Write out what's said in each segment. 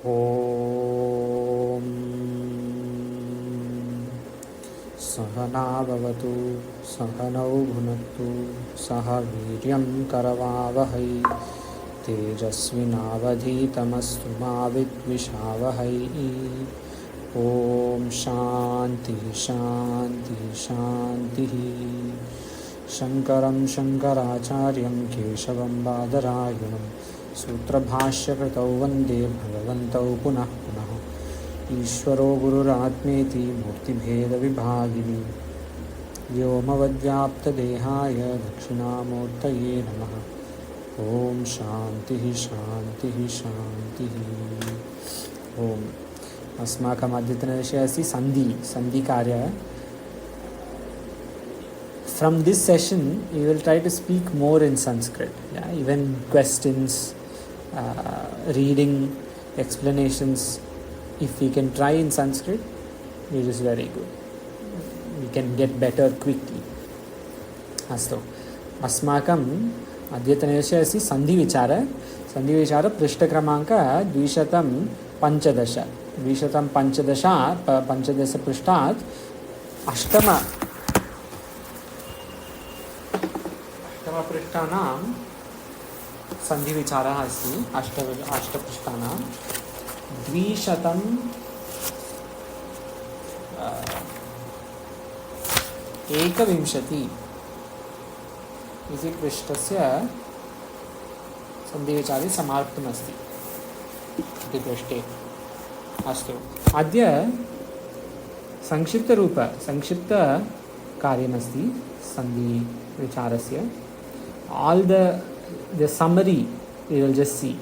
ॐ सहना भवतु सहनौ भुनक्तु सह वीर्यं करवावहै तेजस्विनावधीतमस्तु मा विद्विषावहै। ॐ शान्तिः शान्तिः शान्तिः। शङ्करं शङ्कराचार्यं केशवं बादरायणं सूत्रभाष्यकृतौ वन्दे भगवन्तौ पुनः पुनः। ईश्वरो गुरुरात्मेति मूर्तिभेदविभागिनी व्योमवद्व्याप्तदेहाय दक्षिणामूर्तये नमः। ॐ शान्तिः शान्तिः शान्तिः। ॐ अस्माकम् अद्यतनविषयः अस्ति सन्धिकार्यः। From this session, we will try to speak more in Sanskrit. Yeah, even questions, reading, explanations, if we can try in Sanskrit, it is very good. We can get better quickly. अस्तु, अस्माकं अद्यतनविषयः अस्ति सन्धिविचारः। सन्धिविचारः पृष्ठक्रमाङ्क 215 पृष्ठात् अष्टमपृष्ठानां सन्धिविचारः अस्ति। अष्टपृष्ठानां 221 इति पृष्ठस्य सन्धिविचारे समाप्तमस्ति इति पृष्ठे। अस्तु, अद्य संक्षिप्तकार्यमस्ति सन्धिविचारस्य। All the summary we will just see.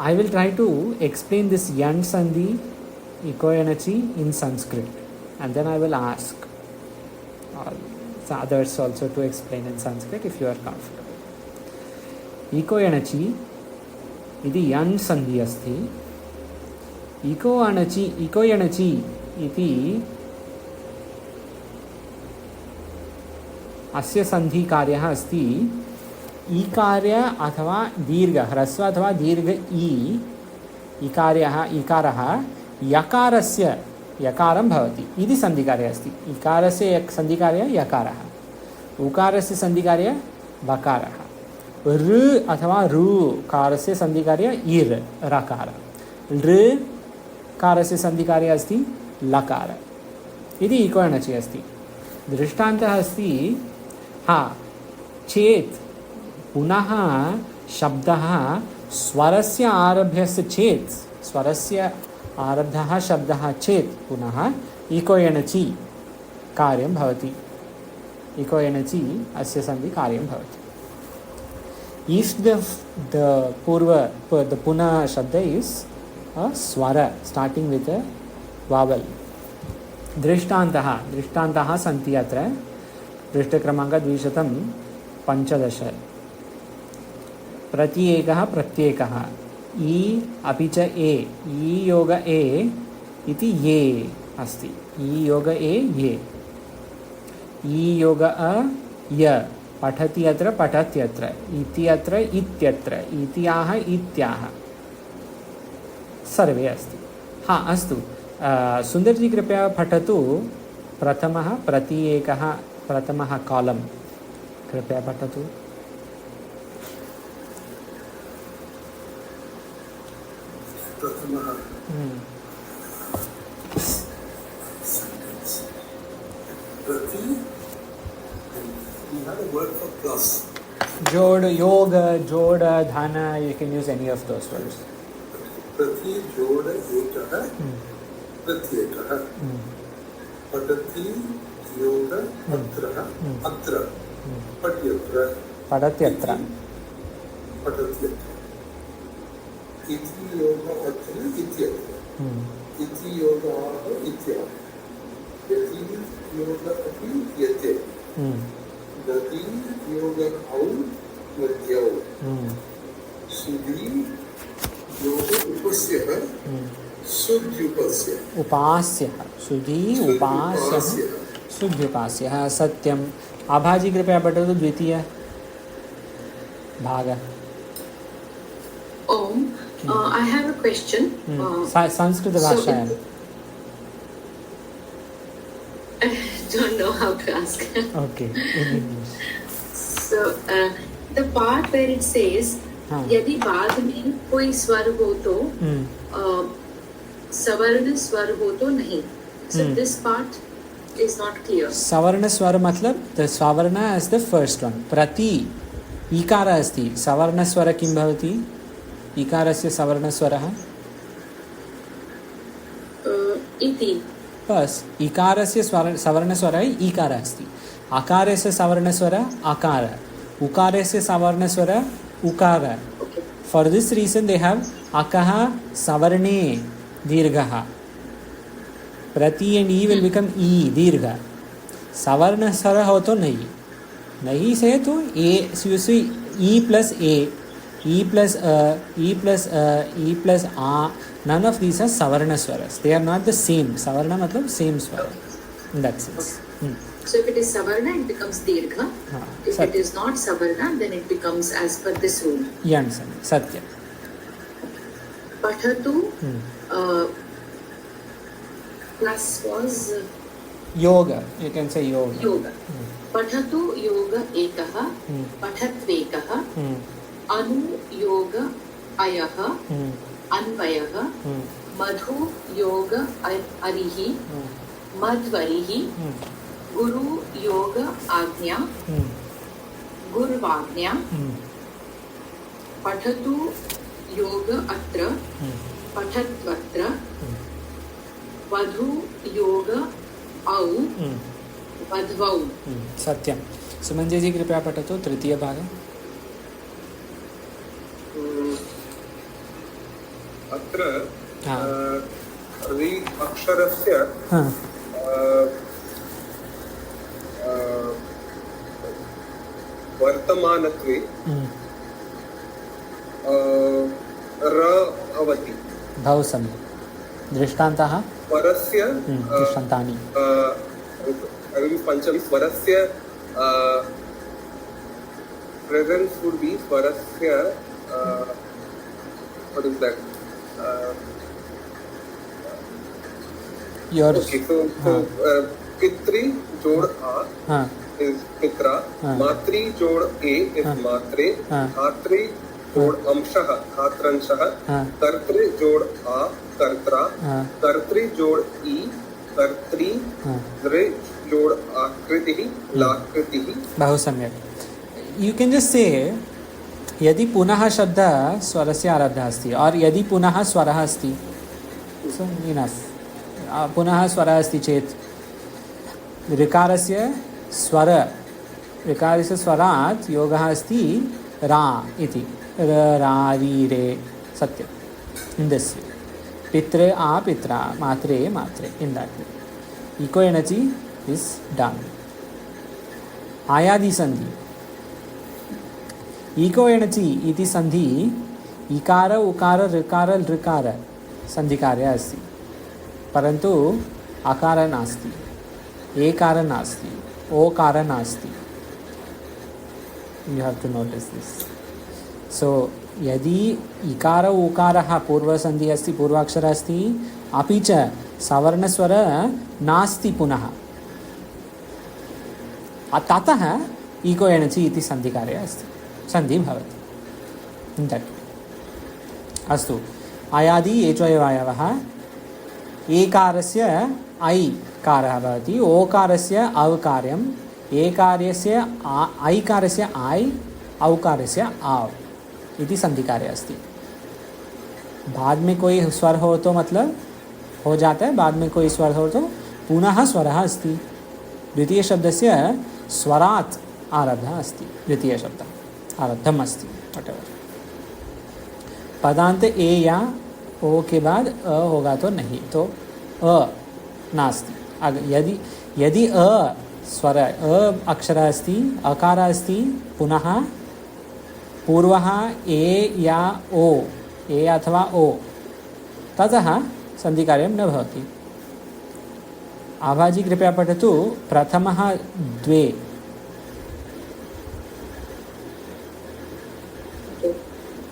I will try to explain this yan sandhi ikoyanachi in Sanskrit, and then I will ask others also to explain in Sanskrit if you are comfortable. Ikoyanachi iti yan sandhi asti. ikoyanachi iti अस्य सन्धि कार्यः अस्ति। ईकार्य अथवा दीर्घ ह्रस्व अथवा दीर्घ इकारः यकारस्य यकारं भवति इति सन्धिकार्यः अस्ति। इकारस्य सन्धिकार्यः यकारः, उकारस्य सन्धिकार्यः बकारः, ऋ अथवा ऋकारस्य सन्धिकार्यः इर् रकार, ऋकारस्य सन्धिकार्यः अस्ति लकार इति इकोयणचि अस्ति। दृष्टान्तः अस्ति चेत् पुनः शब्दः स्वरस्य आरभ्यस्य चेत्, स्वरस्य आरब्धः शब्दः चेत् पुनः इकोयणचि कार्यं भवति। इकोयणचि अस्य सन्धि कार्यं भवति। If the पुनः शब्द is a swara starting with a vowel. दृष्टान्तः सन्ति अत्र। पृष्ठक्रमाङ्क 215। प्रत्येकः इ अपि च ए, इ योग ए इति ये अस्ति। इ योग ए ये, इ योग अ य, पठति अत्र पठत्यत्र, इति अत्र इत्यत्र, इत्याह इत्याह सर्वे अस्ति। अस्तु, सुन्दरजी कृपया पठतु। प्रथमः कॉलम कृपया पठतु। जोड़, योग, जोड़, धन, you can use any of those words. प्रति जोड़ एकः प्रत्येकः। पठति योग अत्र पठत्यत्र इति योग अत्र इत्यत्र, इति योग आह इत्याह, यति योग अपि यते, गति योग औ मध्यौ, सुधि योग उपस्यः सुध्युपस्यः, उपास्यः, सुधि उपास्यः सुध्युपास्यः। सत्यम्। आभाजी कृपया पठतु द्वितीय भाग। ओम I have a question. संस्कृतभाषायाम् I don't know how to ask. Okay in English So, the part where it says, हाँ. यदि बाद में कोई स्वर हो तो सवर्ण स्वर हो तो नहीं. So this part is not clear. सवर्ण स्वर मतलब द सवर्ण इज द फर्स्ट वन प्रति ईकार अस्ति सवर्ण स्वर किं भवति ईकारस्य सवर्ण स्वरः इति. बस ईकारस्य सवर्ण स्वरः ईकारः अस्ति आकारस्य सवर्ण स्वरः आकार उकारस्य सवर्ण स्वरः उकार. Okay. For this reason they have अकः सवर्णे दीर्घः प्रति एंड ई विल बिकम ई दीर्घ. सवर्ण स्वर हो तो नहीं से तो ए ई प्लस ई प्लस ई प्लस आ. नन ऑफ दीस आर सवर्ण स्वरस. They are not the same. सवर्ण मतलब सेम स्वर. In that sense. So if it is savarna, it becomes dirgha. If it is not savarna, then it becomes as per this rule. Yes, satya. Pathatu plus was yoga. You can say yoga. Yoga. Pathatu yoga ekaha. Pathatvekaha. Anu yoga ayaha. Anvayaha. Madhu yoga arihi. Madvarihi. गुरु योग आज्ञा गुरुवाज्ञा. पठतु योग अत्र पठत्वत्र. वधु योग औ वध्वौ. सत्यम. सुमंजय जी कृपया पठतु तृतीय भाग. अत्र रि अक्षरस्य वर्तमानत्वे र भवति. बहु सम्यक्. दृष्टान्तः स्वरस्य दृष्टान्तानि पंचमी स्वरस्य प्रेजेंस वुड बी स्वरस्य what is that your. Okay so पितृ जोड़ आ is pitra, matri जोड़ a is matre, धात्री जोड़ अंशः धात्रंशः, कर्तृ जोड़ आ कर्त्रा, कर्तृ जोड़ ई कर्त्री, दृ जोड़ आकृतिः लाकृतिः. बहु सम्यक्. यू कैन जस्ट से यदि पुनः शब्द स्वरस्य आरब्धः अस्ति और यदि पुनः स्वरः अस्ति सो इनफ. पुनः स्वरः अस्ति चेत् ऋकारस्य स्वर ऋकारस्य स्वरात् योगः अस्ति रा इति. रा री रे. सत्यम्. इन दिस पितृ आ पित्रा मात्रे मात्रे. इन दैट वे इको एनर्जी इज डन. आयादि संधि इको एनर्जी इति संधि इकार उकार ऋकार लृकार संधिकार्यः अस्ति परन्तु अकार नास्ति एकार नास्ति ओकार नास्ति. You have to notice this. So यदि इकार उकारः पूर्वसन्धिः अस्ति पूर्वाक्षरः अस्ति अपि च सवर्णस्वर नास्ति पुनः ततः इको एनर्जी इति सन्धिकार्यः अस्ति सन्धिः भवति. अस्तु. आयादि एचोयवायवः एकारस्य ऐ कारः भवति ओकारस्य औकार्यम् एकारस्य ऐकारस्य ऐ औकारस्य आव् इति सन्धिकार्यः अस्ति. बाद में कोई स्वर हो तो मतलब हो जाता है. बाद में कोई स्वर हो तो पुनः स्वरः अस्ति. द्वितीय शब्दस्य स्वरात् आरब्धः अस्ति. द्वितीय शब्दः आरब्धम् अस्ति. व्हाटएवर. पदांत ए या ओ के बाद अ होगा तो नहीं तो अ नास्ति. यदि अ स्वर अक्षर अस्ति अकार अस्ति पुनः पूर्वः ए या ओ ए अथवा ओ ततः सन्धिकार्यं न भवति. आभाजी कृपया पठतु प्रथमः द्वे.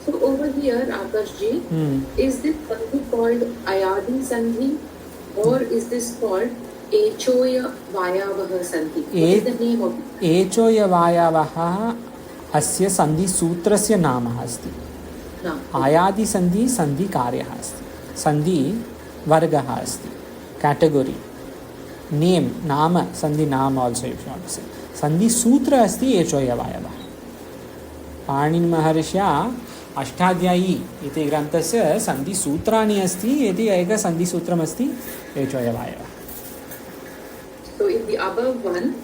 So over here here, Akarshji, is this sandhi called Ayadi Sandhi or is this called Echoya Vayavaha Sandhi? What is the name of it? एचोय वायावः अस्य सन्धि सूत्रस्य नाम अस्ति. आयादि सन्धि सन्धि कार्यः अस्ति. सन्धि वर्गः अस्ति. कैटेगरी नेम नाम सन्धि नाम also if you want to say. सन्धि सूत्र अस्ति एचोय वायवः. पाणिनि महर्षिया अष्टाध्यायी इति ग्रन्थस्य सन्धिसूत्राणि अस्ति. यदि एकं सन्धिसूत्रमस्ति एचोय वायवः. So in the above one,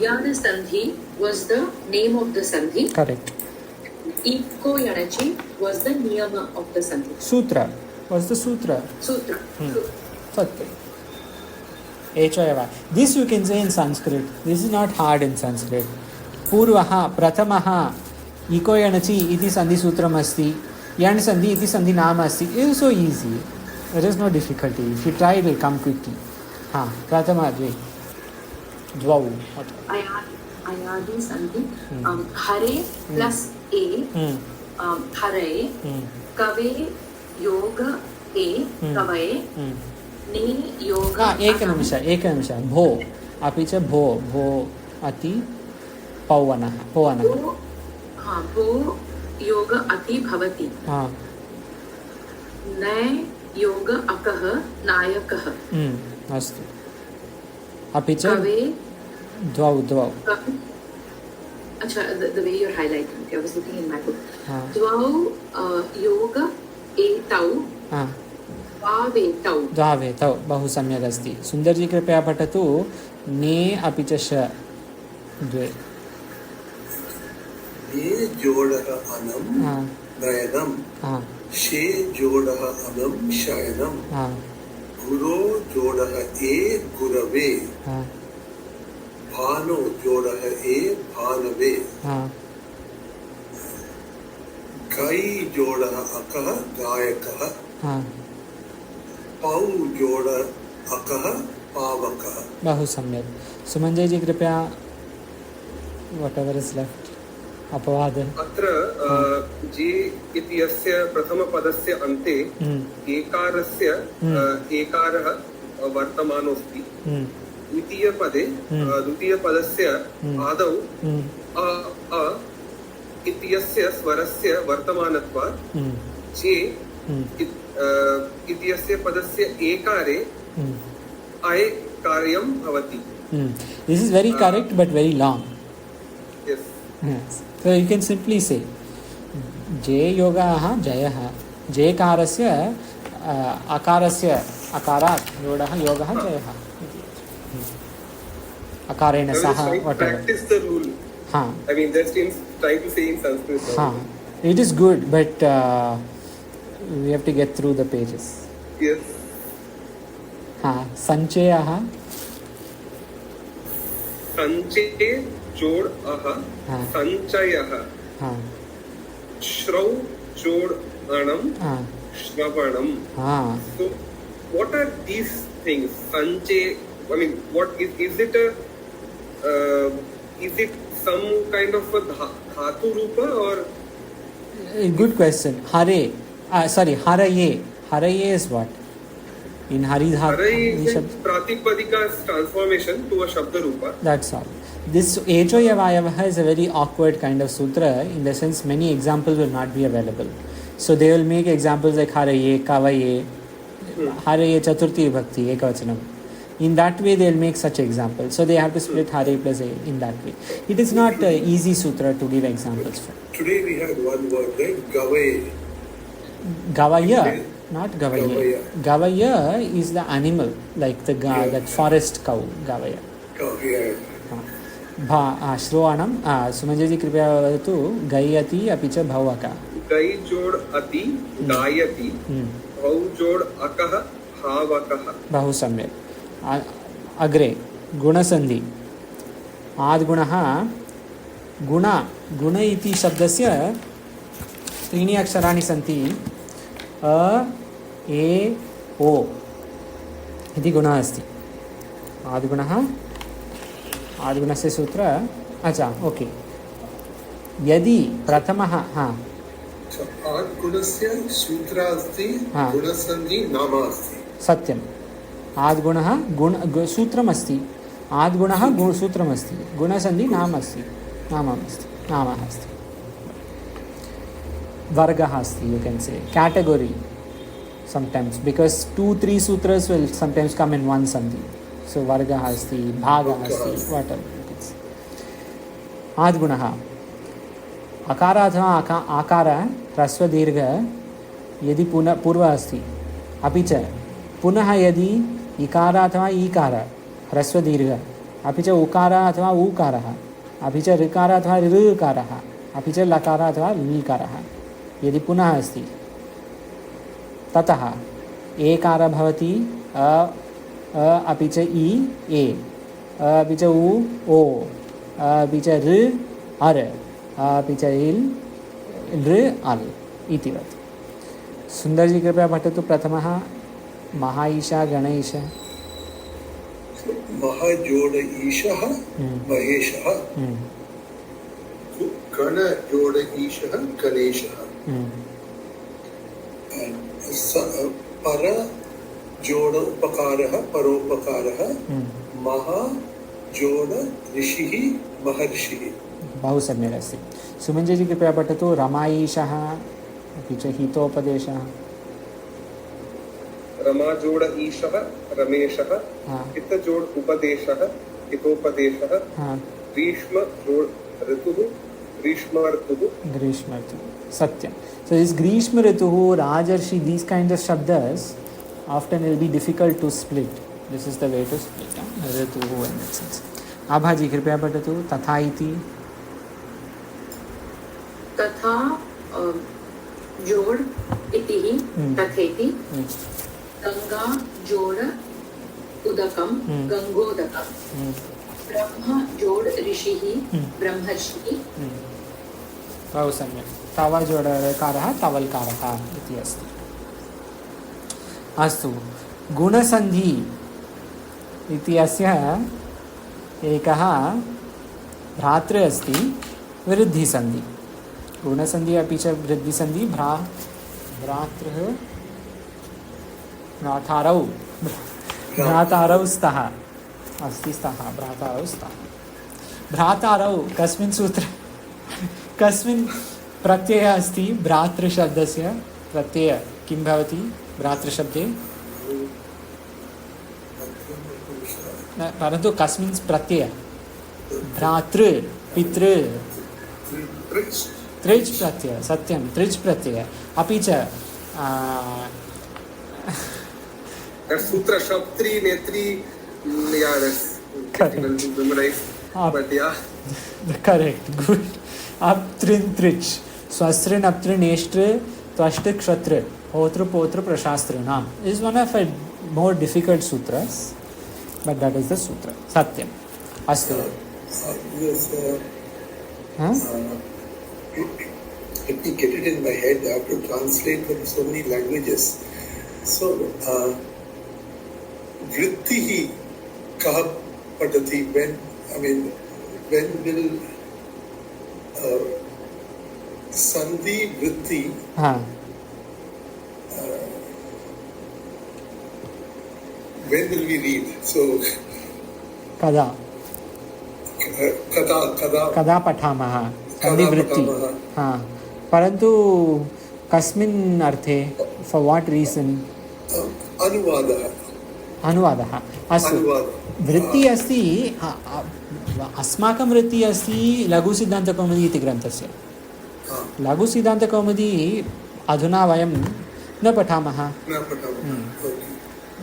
Yana Sandhi was the name of the Sandhi. Correct. Iko Yanachi was the niyama of the Sandhi. Sutra was the sutra. Sutra. Satya. Echayava. This you can say in Sanskrit. This is not hard in Sanskrit. Purvaha, Pratamaha, Iko Yanachi iti Sandhi Sutram asti. Yan Sandhi iti Sandhi Nama asti. It is so easy. There is no difficulty. If you try, it will come quickly. Pratama Dvau. Ayadi Sandhi. Hare plus A. Hare. Kave Yoga A. Kavaye. Ne Yoga. एकनिमिष भो अपि च भो अति पौवनः भो योग अति भवति. न योग अकः नायकः. अस्तु. अपि च द्वौ. अच्छा, the way you're highlighting, I was looking in my book. द्वौ योग एतौ द्वावेतौ. बहु सम्यक् अस्ति. सुन्दरजी कृपया पठतु. ने अपि च श द्वे. ने जोडः अनं नयनं. शे जोडः अनं शयनं. गुरो जोडः ए गुरवे. भानो जोडः ए भानवे. कै जोडः अकः गायकः. पौ जोडः अकः पावकः. बहु सम्यक्. सुमञ्जय जी कृपया whatever is left अपवाद. अत्र जी इत्यस्य प्रथमपदस्य अन्ते एकारस्य एकारः वर्तमानोऽस्ति. द्वितीयपदस्य आदौ अ इत्यस्य स्वरस्य वर्तमानत्वात् जे इत्यस्य पदस्य एकारे अय कार्यं भवति. This is very correct but very long. Yes. So you can simply say J योगः जयः. जेकारस्य अकारस्य अकारात् योगः जयः. अकारेण सह whatever. Practice the rule. I mean, that seems trying to say in Sanskrit. It is good, but we have to get through the pages. Yes. संचयः. संचये जोड़ अह. संचयः. श्रौ जोड़ अणम. श्रवणम. So what are these things? Sanchay, I mean, what is it is it some kind of a dhatu rupa or? Good question. Hare. Sorry, haraye. Haraye is what? In Hari Dhatu. Haraye is Pratipadika's transformation to a Shabda Rupa. That's all. This Echoya Vayavaha is a very awkward kind of sutra. In the sense, many examples will not be available. So they will make examples like Haraye, Kavaye, Haraye Chaturthi Bhakti, Ekavachanam. In that way, they will make such examples. So they have to split Hare plus A in that way. It is not an easy sutra to give examples for. Today we had one word, right? Gavaye. Gavaya, not Gavaye. Gavaya is the animal, like the that forest cow, Gavaya. श्रोवाणं सुमंजय जी कृपया वदतु गयति अपि च भवक. गै जोड़ अति गायति. भौ जोड़ अकः भावकः. बहु सम्यक्. अग्रे गुणसन्धि. आद्गुणः गुण इति शब्दस्य त्रीणि अक्षराणि सन्ति. अ ए ओ इति गुणः अस्ति. आद्गुणस्य सूत्र. अच्छा, ओके. यदि प्रथमः आद्गुणस्य सूत्र अस्ति, हा। गुणसन्धि नाम अस्ति। सत्यम्, आद्गुणः सूत्रमस्ति, आद्गुणः सूत्रमस्ति, गुणसन्धि नाम अस्ति, नामः अस्ति, वर्गः अस्ति, you can say category sometimes, because 2-3 sutras will sometimes come in one sandhi, so vargah asti, bhagah asti, whatever you can say. आद्गुणः अकार अथवा आकार ह्रस्व दीर्घ यदि पूर्व अस्ति, अपि च पुनः यदि इकार अथवा ईकार ह्रस्व दीर्घ, अपि च उकार अथवा ऊकारः, अपि च ऋकार अथवा ऋकारः, अपि च लकार अथवा लीकारः यदि पुनः अस्ति, ततः एकार भवति अपि च इ ए, अपि च उ ओ, अपि च ऋ अर, अपि च इल् ऋ अल् इतिवत्। सुन्दर जी कृपया पठतु प्रथमः महाईशा गणेश। महाजोड़ ईशः महेशः, गणजोड़ ईशः गणेशः, पर जोड़ उपकारः परोपकारः, महाजोड़ ऋषिः महर्षिः। बहु सम्यक् अस्ति। सुमञ्जय जी कृपया पठतु रमाईशः अपि च हितोपदेशः। रमाजोड़ ईशः रमेशः, हितजोड़ उपदेशः हितोपदेशः, ग्रीष्म जोड़ ऋतुः ग्रीष्म ऋतुः। सत्यं। So this Grishma Rituhu, Rajarshi, these kinds of shabdas often will be difficult to split. This is the way to split Rituhu in that sense. Abhaji कृपया पठतु तथा इति। तथा जोड़ इति तथेति, गंगा जोड़ उदकम गंगोदकम, ब्रह्म जोड़ ऋषिः ब्रह्मर्षिः। बहु सम्यक्। तव जोडकारः तवल्कारः इति अस्ति। अस्तु, गुणसन्धि इति अस्य एकः भ्रातृ अस्ति, वृद्धिसन्धि। गुणसन्धि अपि च वृद्धिसन्धि भ्रातृः भ्रातारौ स्तः अस्ति, भ्रातारौ कस्मिन् सूत्रे कस्मिन् प्रत्ययः अस्ति? भ्रातृशब्दस्य प्रत्यय किं भवति भ्रातृशब्दे? परन्तु कस्मिन् प्रत्यय? भ्रातृ पितृ त्रिज् प्रत्यय। सत्यं, त्रिज् प्रत्यय। अपि च सूत्र शब्त्री नेत्री करेक्ट, गुड। अप्त्रिन् त्रिच्, स्वस्त्रिन् अप्त्रिन् एष्ट्र त्वष्ट क्षत्र होत्र पोत्र प्रशास्त्रनाम is one of a more difficult sutras, but that is the sutra. Satyam. Astu. Let me get it in my head. I have to translate from so many languages. So, vrittihi kaha padati, when will sandhi vritti when will we read? So kada pathamah sandhi vritti. परन्तु कस्मिन् अर्थे? For what reason? अनुवादः। अस्तु, वृत्तिः अस्ति, अस्माकं वृत्तिः अस्ति लघुसिद्धान्तकौमुदी इति ग्रन्थस्य। लघुसिद्धान्तकौमुदी अधुना वयं न पठामः।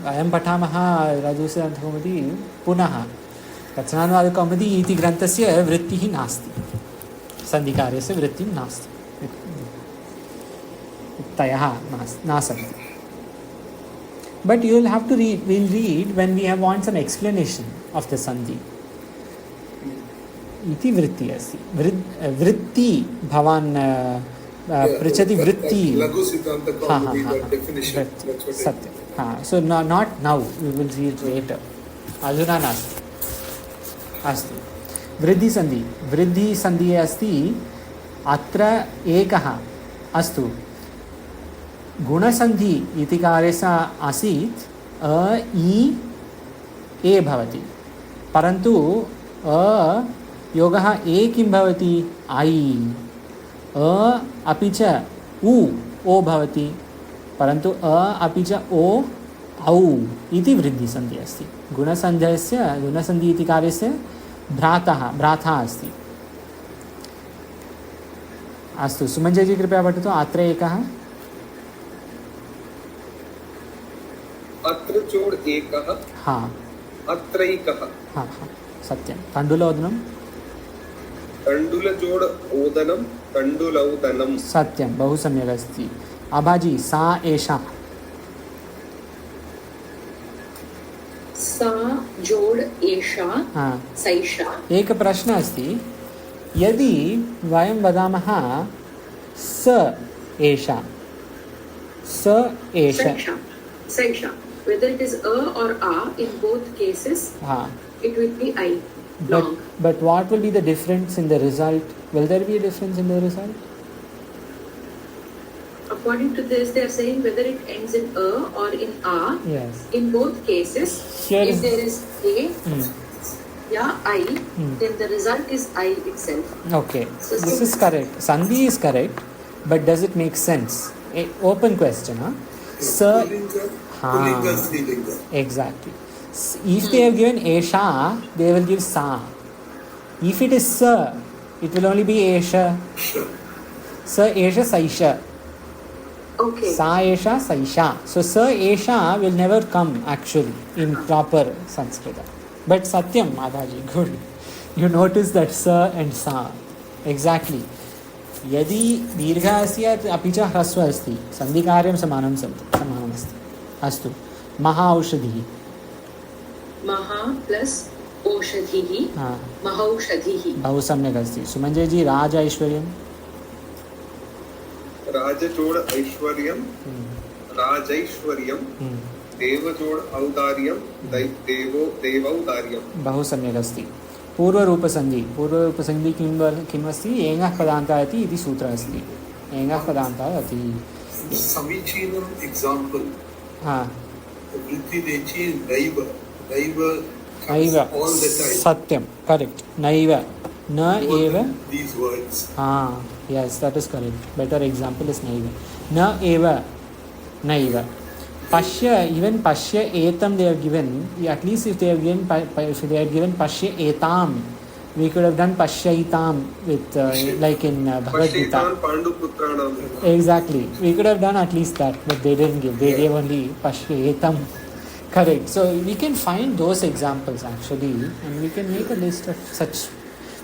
वयं पठामः लघुसिद्धान्तकौमुदी पुनः। रचनानुवादकौमुदी इति ग्रन्थस्य वृत्तिः नास्ति, सन्धिकार्यस्य वृत्तिः नास्ति, तयः न सन्ति। But you will have to read, we'll read when we have want some explanation of the sandhi. Iti vritti asti. Vritti bhavan prichati vritti. Laghu Siddhanta Kaumudi, the definition. Satya. So not now, we will read later. Adhuna nasti. Astu. Vriddhi sandhi. Vriddhi sandhi asti atra ekah अस्तु, गुणसन्धि इति कार्यस्य आसीत् इ ए भवति, परन्तु योगः ए किं भवति I, अपि च ओ भवति, परन्तु अपि च ओ औ इति वृद्धिसन्धि अस्ति। गुणसन्धि इति कार्यस्य भ्राता अस्ति। अस्तु, सुमञ्जयजी कृपया पठतु। अत्र एकः, अत्र चोड एकः, हाँ अत्रैकः, हाँ हाँ सत्यं। तण्डुलोदनं, तण्डुलजोड ओदनं, तण्डुलौदनं। सत्यं, बहु सम्यक् अस्ति। आभाजी, सा एषा, सा जोड एषा, हाँ। सैषा। एकः प्रश्नः अस्ति, यदि वयं वदामः स एषा, सैषा, whether it is a or a, in both cases हाँ, it will be I, long. but what will be the difference in the result? Will there be a difference in the result? According to this, they are saying whether it ends in a or in a. Yes. In both cases, Here if is- there is a, I, then the result is I itself. Okay, this is correct. Sandhi is correct, but does it make sense? Open question, huh? Sir, Pullinga, Strilinga. exactly. If they have given Esha, they will give Sa. If it is Sa, it will only be Esha. Sa, Esha, Saisha. Okay. Sa, Esha, Saisha. So, Sa, Esha will never come actually in proper Sanskrita. But Satyam, Madhaji, good. You notice that Sa and Sa. Exactly. यदि दीर्घः अस्ति अपि च ह्रस्वः अस्ति, सन्धिकार्यं समानमस्ति। अस्तु, महा औषधिः, महा प्लस औषधिः, महौषधिः। बहु सम्यक् अस्ति। सुमञ्जयजी, राज ऐश्वर्यं, राजजोड ऐश्वर्यं, राजैश्वर्यं, देवजोड औदार्यं, देवौदार्यं। बहु सम्यक् अस्ति। पूर्वरूपसन्धि किम् अस्ति? एङः पदान्तः इति सूत्रः अस्ति। एङः पदान्तः इति समीचीनम् एग्जाम्पल्। वृद्धिरेचि नैव all the time. सत्यं, करेक्ट। नैव, न एव, these words. yes, that is correct. Better example is नैव, न एव, नैव। Pashya, even Pashya etam they have given. At least if they have given Pashya etam, we could have done Pashya itam with like in Bhagavad Gita. Exactly, we could have done at least that, but they didn't give. They gave only Pashya etam. Correct. So we can find those examples actually, and we can make a list of such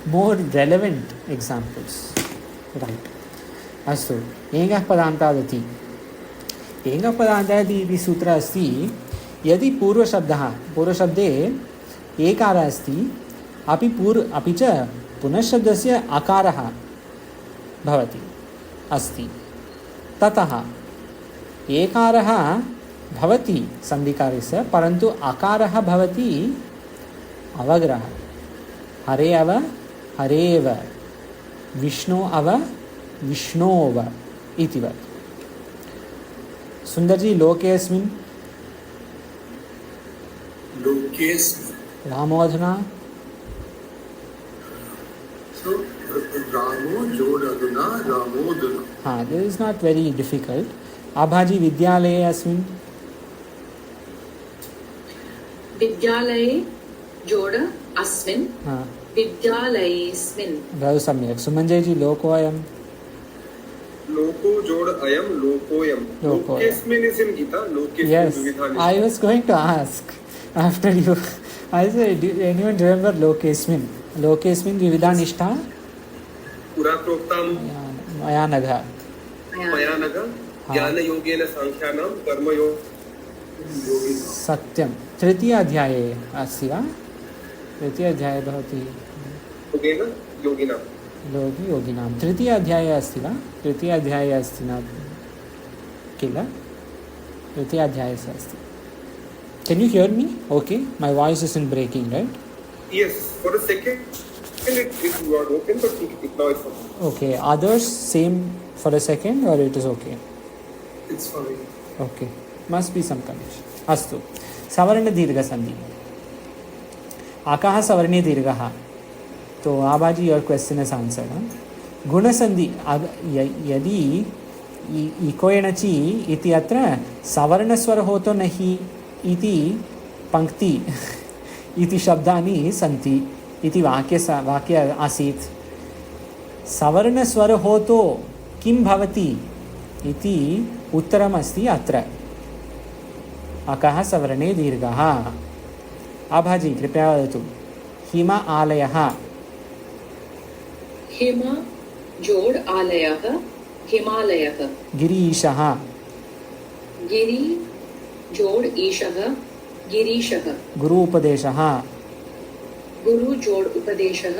more relevant examples. Right. Astu. Engah padantadati. एङ्गपदान्तः इति सूत्रः अस्ति। यदि पूर्वशब्दे एकारः अस्ति, अपि च पुनश्शब्दस्य अकारः भवति अस्ति, ततः एकारः भवति सन्धिकार्यस्य, परन्तु अकारः भवति अवग्रहः। हरे अव, हरेव, विष्णो अव, विष्णोव इति वत्। Sundarji, लोकेस्मिन्, रामोधना। So Ramo Jodaduna, Ramoduna. हाँ, this is not very difficult. आभाजी, विद्यालये अस्मिन्, विद्यालये जोड अस्मिन्, विद्यालयेस्मिन्। बहु सम्यक्। सुमञ्जयजी, लोकोऽयं, लोको जोड अयम, लोकोयम। लोकेस्मिन् is in Gita. Lokesmin yes, Vividha. I was going to ask after you. I said, do anyone remember Lokesmin? Lokesmin Vividha Nishtha? पुरा प्रोक्तम मया नघ, ज्ञान योगेन सांख्यानां कर्मयोग। सत्यं। तृतीय अध्याये अस्ति वा? तृतीय अध्याये भवति योगेन योगिनां, योगिनां। तृतीय अध्याये अस्ति वा? तृतीय अध्याये अस्ति न किल? तृतीय अध्याये अस्ति। Can you hear me? Okay, my voice isn't breaking, right? Yes, for a second second it got open, but now it's open. Okay. Others same for a second, or it is okay? It's fine. Okay. Must be some condition. अस्तु. सवर्ण दीर्घ संधि. आकाः सवर्णे दीर्घः. तो Abaji your question is answered. गुण संधि यदि इको एणचि इति अत्र सवर्णस्वर होतो नहि इति पंक्ति इति शब्दानि सन्ति इति वाक्य आसीत्. सवर्णस्वर होतो किं भवति इति उत्तरमस्ति अत्र. अकः सवर्णे दीर्घः. आभाजी कृपया वदतु. हिम आलयः. हिम जोड़ आलयः हिमालयः. गिरीशः. गिरि जोड़ ईशः गिरीशः. गुरु उपदेशः. गुरु जोड़ उपदेशः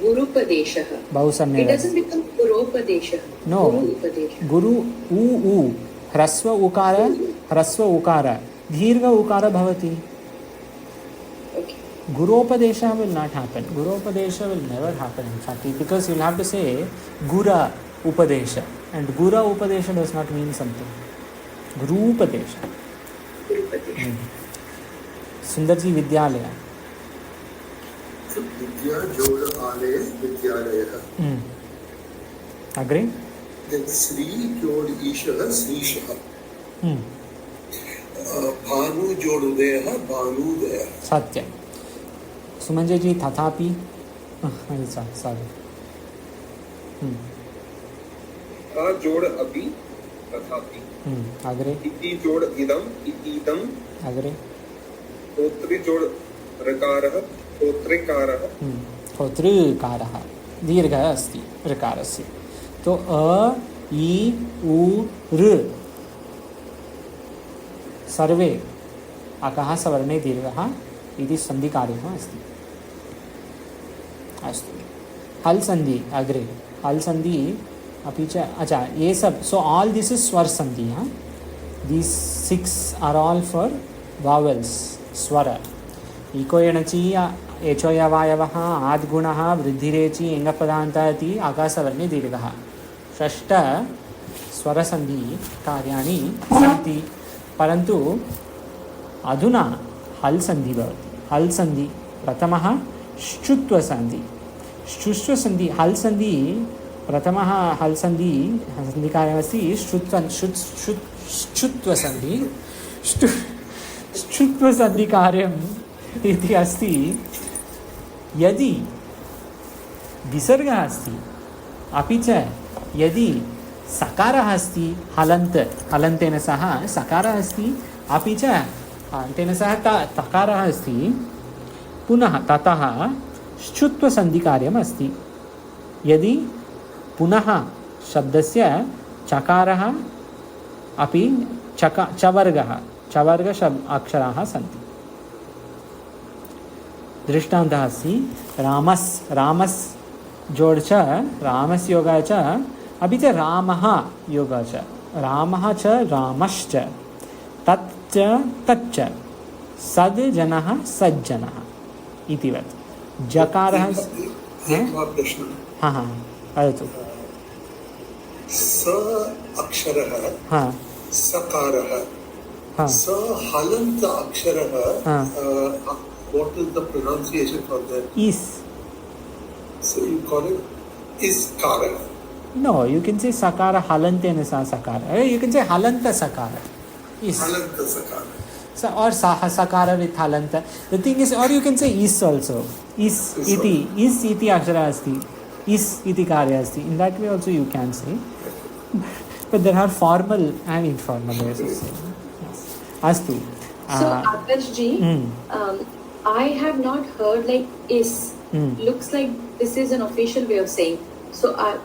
गुरुपदेशः. बहु It सम्यक्. doesn't become गुरोपदेशः. No. गुरु उपदेशः. गुरु उ ह्रस्व उकार दीर्घ उकार भवति. Okay. Guroppadesha will not happen. Guroppadesha will never happen in fact, because you'll have to say Gura Upadesha, and Gura Upadesha does not mean something. Guru Upadesha. गुरुपदेशः. Sundarji Vidyalaya. So Vidya Joda Ale Vidyalaya. Agree? Then Sri Joda Isha Sri Shah. Bhanu Joda Udaya Bhanu Udaya. Satyam. Sumanjay ji tathapi. Sorry. आ जोड़ अभी तथापि. Agree? इति जोड़ इदम इतीदम. Agree? होत्री जोड़ ऋकारः होत्रिकारः. होतृकारः दीर्घः अस्ति ऋकारस्य. तो अ इ उ ऋ सर्वे अकः सवर्णे दीर्घः इति सन्धिकार्यः अस्ति. अस्तु. हल् संधि अग्रे. हल् संधि अपि च अच्छा ये सब. सो ऑल दिस इज स्वर संधि. दीस 6 आर ऑल फॉर वावल्स स्वर. इको एणचि एचोयवायवः आद्गुणः वृद्धिरेचि एङ्गपदान्तः इति आकाशवर्णे दीर्घः. 6 स्वरसन्धि कार्याणि सन्ति. परन्तु अधुना हल् संधि भवति. हल् संधि प्रथमः श्चुत्वसन्धि. श्चुत्वसन्धि हल् संधि प्रथमः हल् संधि सन्धिकार्यमस्ति श्चुत्वसन्धि. श्चुत्वसन्धिकार्यम् इति अस्ति. यदि विसर्गः अस्ति अपि च यदि सकारः अस्ति हलन्तेन सह सकारः अस्ति अपि च अन्तेन सह तकारः अस्ति पुनः ततः श्चुत्वसन्धिकार्यम् अस्ति. यदि पुनः शब्दस्य चकारः अपि चवर्गः अक्षराः सन्ति. दृष्टान्तः अस्ति रामस् जोड् च रामस्य योगः च अपि च रामः योगः च रामः च रामश्च तच्च तच्च सद् जनः सज्जनः इतिवत्. जकारः हाँ वदतु. स अक्षरः हाँ सकारः स हलन्त अक्षरः. What is the pronunciation for that? Is. So you call it iskara. No, you can say sakara halantena sa sakara. You can say halanta sakara. Is. Halanta sakara. So, or sakara with halanta. The thing is, or you can say is also. Is iti akshara asti. Is iti karya asti. In that way also you can say. But there are formal and informal ways of saying. Yes. Astu. So Akash ji, I have not heard like is. Looks like this is an official way of saying. So I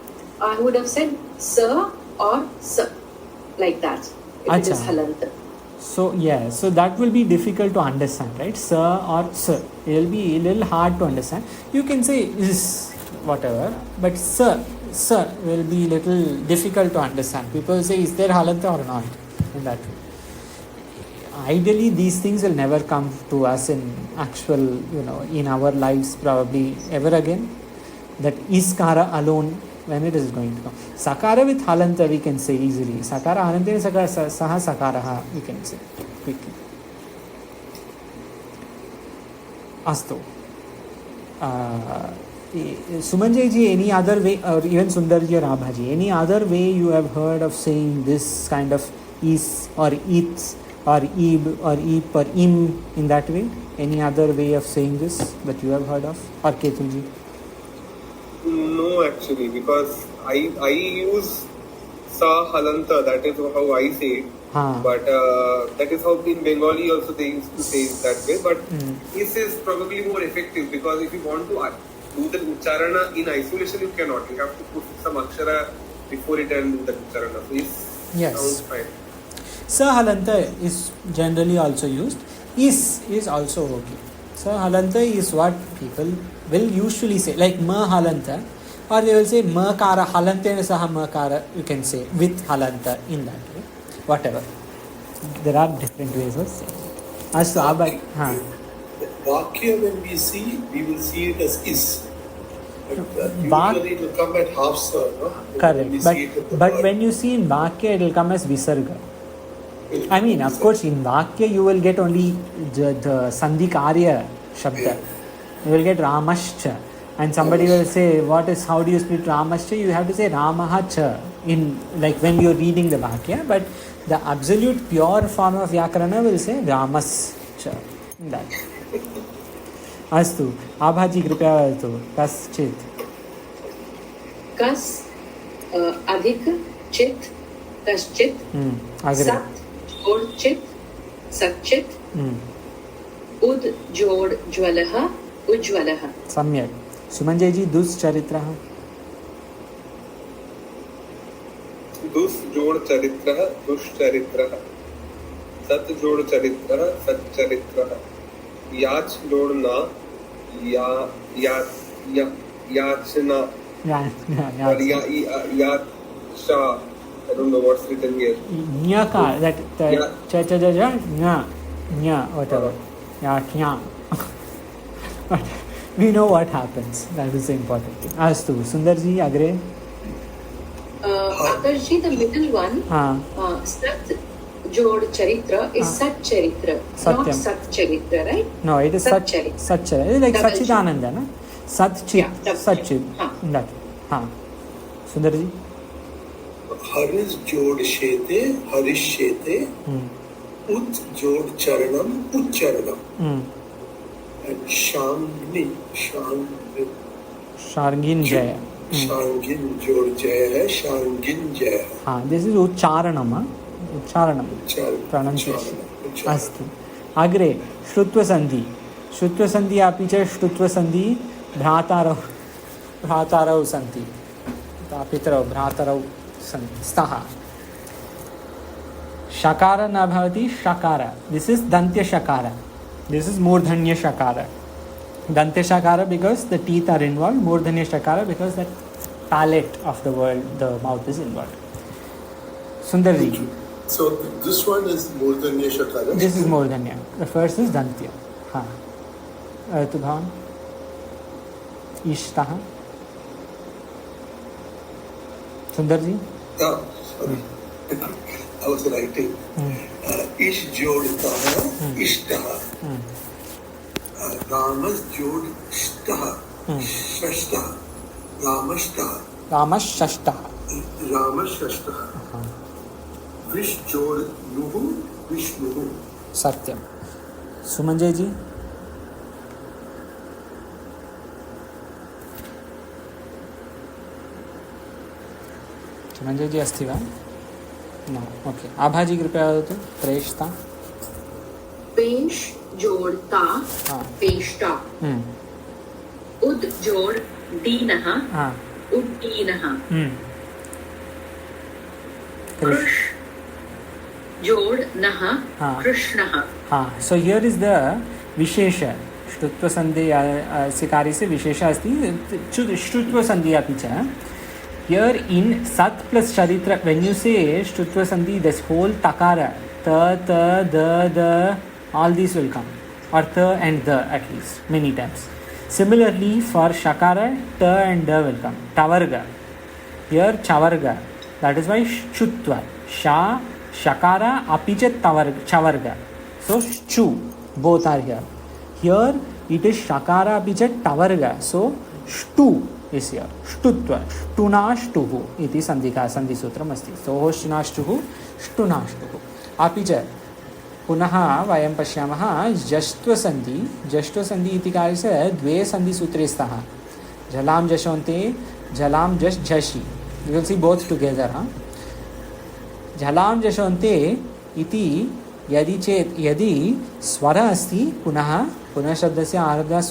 would have said sir or sir, like that. If it is halanta. So yeah, so that will be difficult to understand, right? Sir or sir. It will be a little hard to understand. You can say is whatever, but sir will be little difficult to understand. People say is there halanta or not in that way. ideally these things will never come to us in actual, in our lives probably ever again. That iskara alone, when it is going to come. Sakara with halanta we can say easily. Sakara halanta saha sakaraha we can say quickly. Astu. Sumanjay ji, any other way, or even Sundar ji or Abha ji, any other way you have heard of saying this kind of is or its or ib or ip or im in that way? Any other way of saying this that you have heard of? Or Ketul ji? No, actually, because I use sa halanta, that is how I say it. But that is how in Bengali also they used to say it that way. But this is probably more effective, because if you want to do the ucharana in isolation, you cannot. You have to put some akshara before it and do the ucharana. So this sounds fine. Sa halanta is generally also used. Is also okay. Sa halanta is what people will usually say, like ma halanta, or they will say ma kara halanta and saha ma kara, you can say with halanta in that way. Whatever. There are different ways of saying it. As to Abhay, Vakya, when we see, we will see it as is. But usually it will come at half sa, no? Correct. But when you see in Vakya, it will come as Visarga. I mean, of course, in Vakya, you will get only the Sandhi Karya Shabda. You will get Ramascha. And somebody will say, how do you split Ramascha? You have to say Ramaha in, like when you are reading the Vakya. But the absolute pure form of Vyakarana will say Ramascha. That. Astu. Abhaji kripya vadu. Kaschit. Kas, adhik, chit, kaschit, sat, jod, chit, satchit, ud, jod, jwalaha, ujwalaha. Samyak. Sumanjay ji, duscharitraha. Dus jod charitraha, duscharitraha. Sat jod charitraha, satcharitraha. Yach jod na, yachna. Or yacha. I don't know what's written here. Nyaka, that nya, whatever. Nya. We know what happens. That is the important thing. Astu, Sundarji, Agre. Akarshi, the middle one, Sat Jod Charitra is Sat Charitra, not Sat Charitra, right? No, it is Sat Charitra. It is like Sachidananda, no? Sat Chit. That. Sundarji. Haris Jod Shete, Harish Shete, Ut Jod Charanam, Uchcharanam. And Shangin Jaya. Shangin Jod Jaya hai, Shangin Jaya. This is Ucharanam. Pronunciation. Astu. Agre, Shrutva Sandhi. Shrutva Sandhi api cha Shrutva Sandhi Bhratarau Santi. Apitarau Bhratarau Staha. Shakara na bhavati Shakara. This is Dantya Shakara. This is Murdhanya Shakara. Dantya Shakara because the teeth are involved. Murdhanya Shakara because the palate of the world, the mouth is involved. Sundarji. So this one is Murdhanya Shakara? This is Murdhanya. The first is Dantya. Tubhavan. Ishtaha. Sundarji. Sorry. I was writing. Ish Jod Taha, Ishtaha. Ramas Jod Shtaha, Shashtaha. Ramashashtaha. Vish Jod Nuhu, Vishnuhu. Satyam. Sumanjay ji. Sumanjay ji asti va? No. Okay. Abha ji कृपया वदतु. प्रेष्टा. Pesh jod ta, peshta. Ud jod dinaha, uddinaha. Krish jod naha, krishnaha. So here is the Vishesha. Shrutva Sandhi Sikari se Vishesha asti. Shrutva Sandhi api cha. Here in Sat plus Charitra, when you say Shrutva Sandhi, this whole Takara ta, the, all these will come. Or the and the at least, many times. Similarly, for shakara, ta and da will come. Tavarga. Here, chavarga. That is why chutva. Sha, shakara, apicha chavarga. So, chu. Both are here. Here, it is shakara, apicha tavarga. So, shtu is here. Shtutva. Shtunashtuhu. Iti sandhika, sandhi sutram asti. So, shtunashtuhu, shtunashtuhu. Apicha. पुनः वयं पश्यामः जष्ट्वसन्धि जष्ट्वसन्धि इति कार्यस्य द्वे सन्धिसूत्रे स्तः झलां जशोन्ते झलां जश् झषि you will see both together झलां जशोन्ते इति यदि स्वर अस्ति पुनः शब्दस्य आरब्धः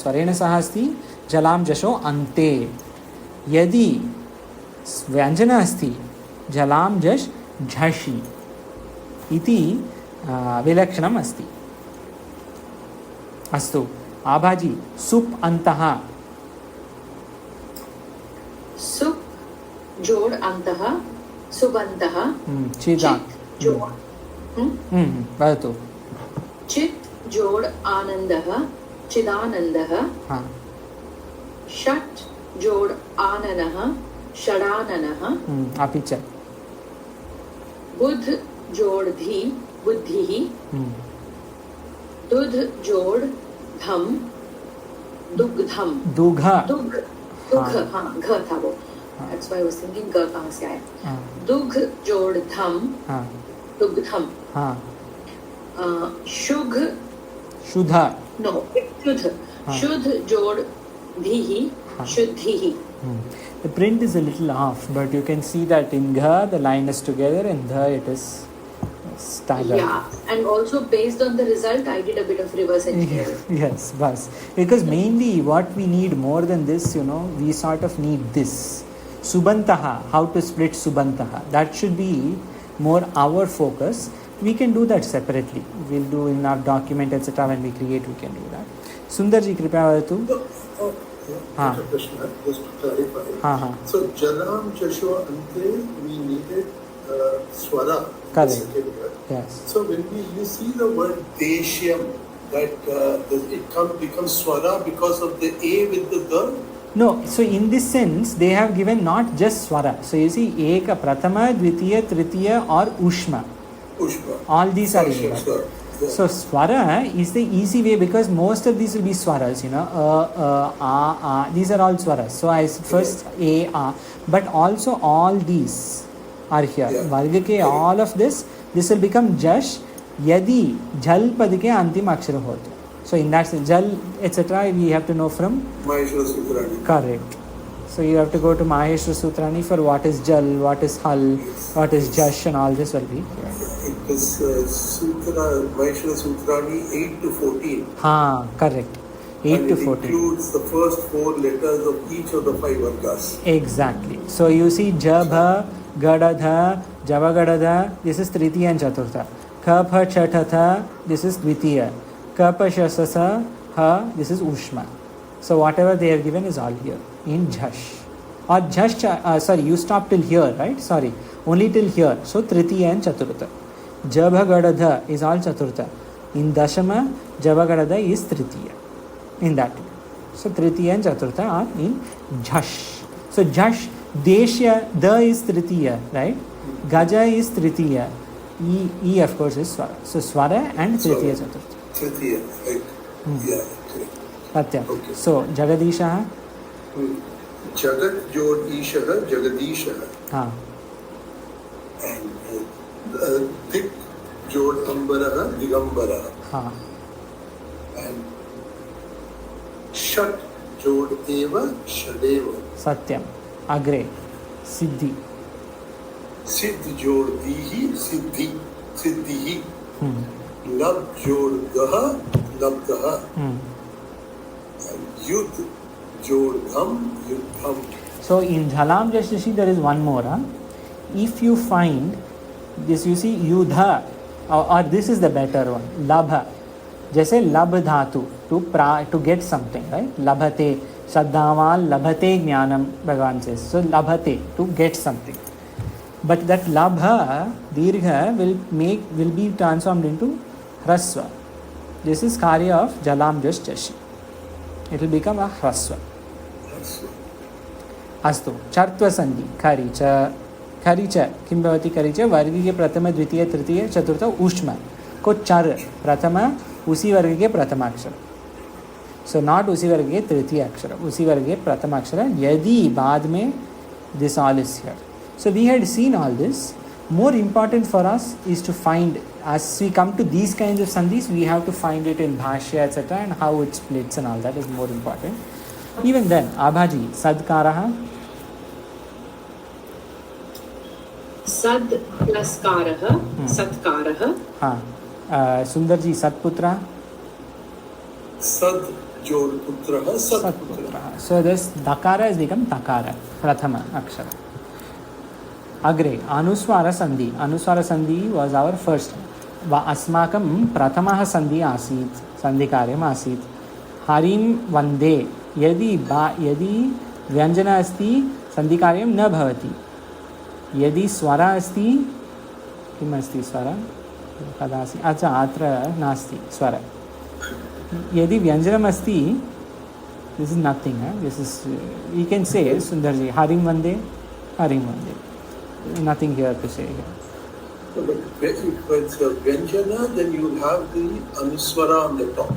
स्वरेण सह अस्ति झलां जशो अन्ते यदि व्यञ्जनः अस्ति झलां जश् झषि इति विलक्षणम् अस्ति अस्तु आभाजी सुप् अन्तः सुप् जोड़ अन्तः सुबन्तः चित् जोड़ वदतु चित् जोड़ आनन्दः चिदानन्दः षट् जोड़ आननः षडाननः अपि च बुध जोड़ धी बुद्धिः दुध जोड़ धम दुग्धम दुघ दुग्ध हाँ घ था वो that's why I was thinking ग कहाँ से आया दुग्ध जोड़ धम दुग्धम शुद्ध शुद्ध नो शुद्ध शुद्ध जोड़ धीः शुद्धिः The print is a little off, but you can see that in Gha the line is together, and Dha it is standard. Yeah, and also based on the result, I did a bit of reverse engineering. Yes, bas. Because mainly what we need more than this, we sort of need this. Subantaha, how to split Subantaha. That should be more our focus. We can do that separately. We'll do in our document, etc. When we create, we can do that. Sundarji, kripaya vadatu. Krishna, just to clarify. So, Jalam Jasho Ante, we needed Swara. Correct. Yes. So, when you see the word Deshyam, that it becomes Swara because of the A with the Ga? No, so in this sense, they have given not just Swara. So, you see, Eka, Pratama, Dvitiya, Tritiya or Ushma. All these are in there. So swara is the easy way because most of these will be swaras, these are all swaras. So I first a, but also all these are here. Varga ke all of this will become jash yadi jal pad ke antim akshara hota. So in that sense, jal etc. we have to know from Maheshwara Sutrani. Correct. So you have to go to Maheshwara Sutrani for what is jal, what is hal, what is jash, and all this will be here. It is Maheshwara Sutrani 8 to 14. Correct. 8 to 14. It includes the first 4 letters of each of the 5 vargas. Exactly. So you see Jabha, Gadadha, Javagadadha, this is Tritiya and Chaturtha. Kapha Chatatha, this is Dvitiya. Kapha Shasasa, Ha, this is Ushma. So whatever they have given is all here in Jhash. Or Jhash, you stopped till here, right? Sorry, only till here. So Tritiya and Chaturtha. Jabhagadadha is all Chaturtha. In Dashama, Javagadadha is Tritiya. In that way. So Tritiya and Chaturtha are in Jhash. So Jhash, Deshya, Da is Tritiya, right? Gaja is Tritiya. E of course is Swara. So Swara and Tritiya Chaturtha. Tritiya, right. Yeah, correct. Satya. Okay. So Jagadisha. Jagat Jod Ishaha, Jagadishaha. And Dik Jod Ambaraha, Digambaraha. And Shat Jod Eva, Shadeva. Satyam. Agre. Siddhi. Siddh Jod Dihi, Siddhihi. Lab Jod Gaha, Labdaha. And Yudh Jod Dham, Yudham. So in Jhalam Jashishi there is one more. If you find this, you see Yudha, or this is the better one, Labha. Jaise Labh dhatu, to get something, right? Labhate, Saddhaval Labhate Jnanam, Bhagavan says. So Labhate, to get something. But that labha, dirgha will be transformed into hrasva. This is karya of jalam just chashi. It will become a hrasva. Astu. Chartva sandhi. Kharicha. Kharicha. Kim bhavati kharicha? Vargi ke pratama, dvitiya, tritiya, chaturtha, ushma. Ko char. Pratama, usi vargi ke pratama akshara. So not usi vargi ke tritiya akshara. Usi vargi ke pratama akshara. Yadi baad mein, this all is here. So we had seen all this. More important for us is to find, as we come to these kinds of sandhis, we have to find it in bhashya, etc., and how it splits and all that is more important. Even then, Abhaji, sadkaraha. Sad plus karaha, satkaraha. Sundarji, satputra. Sad jod putraha, satputra. So this dakara has become takara, prathama akshara. Agre, Anuswara Sandhi. Anuswara Sandhi was our first. Asmakam Pratamaha Sandhi Asit. Sandhi Karyam Asit. Harim Vande. Yadi Vyanjana Asti. Sandhi Karyam Na Bhavati. Yadi Swara Asti. Kim Asti Swara? Kadasi. Acha Atra Nasti. Swara. Yadi Vyanjanam Asti. This is nothing. This is, we can say, Sundarji, Harim Vande. Harim Vande. Nothing here to say here. But if it's a Vyanjana, then you will have the Anuswara on the top.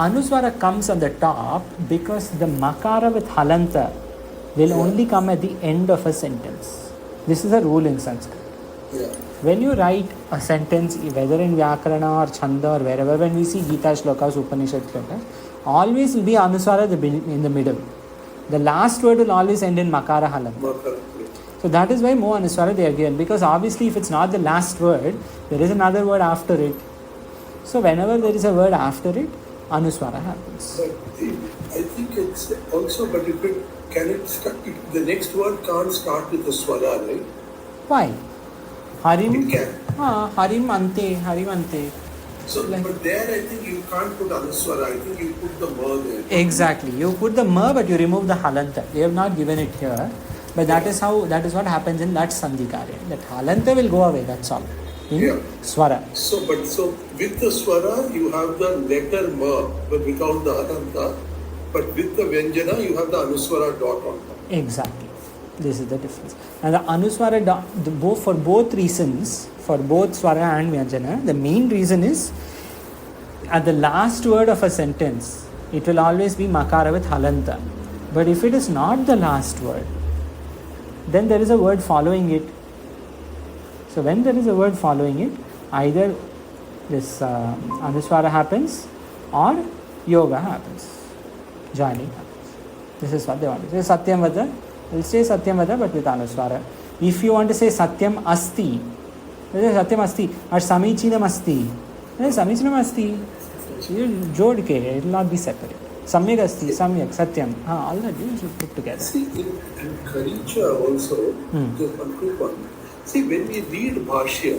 Anuswara comes on the top because the makara with halanta will only come at the end of a sentence. This is a rule in Sanskrit. Yeah. When you write a sentence, whether in Vyakarana or Chanda or wherever, when we see Gita shlokas, Upanishad shlokas, always will be Anuswara in the middle. The last word will always end in makara halanta. So that is why Mo Anuswara they are given, because obviously if it's not the last word, there is another word after it. So whenever there is a word after it, Anuswara happens. But I think it's also, but if it can it start, the next word can't start with a swara, right? Why? Harim. It can. Harim ante. So, but there I think you can't put Anuswara. I think you put the ma there. Exactly. You put the ma, but you remove the halanta. They have not given it here. But that is what happens in that sandhi karya. That halanta will go away, that's all. In swara. So with the swara, you have the letter ma, but without the halanta. But with the vyanjana, you have the anuswara dot on top. Exactly. This is the difference. And the anuswara dot, for both reasons, for both swara and vyanjana, the main reason is at the last word of a sentence, it will always be makara with halanta. But if it is not the last word, then there is a word following it. So when there is a word following it, either this Anuswara happens or Yoga happens. Joining happens. This is what they want to say. Satyam Vada, we'll say Satyam Vada but with Anuswara. If you want to say Satyam Asti, Satyam Asti or Samichinam Asti, Samichinam Asti, you jod ke, it will not be separate. Samyak asti, samyak, satyam. All that you should put together. See, in Kharicha also, the one quick one. See, when we read Bhashya,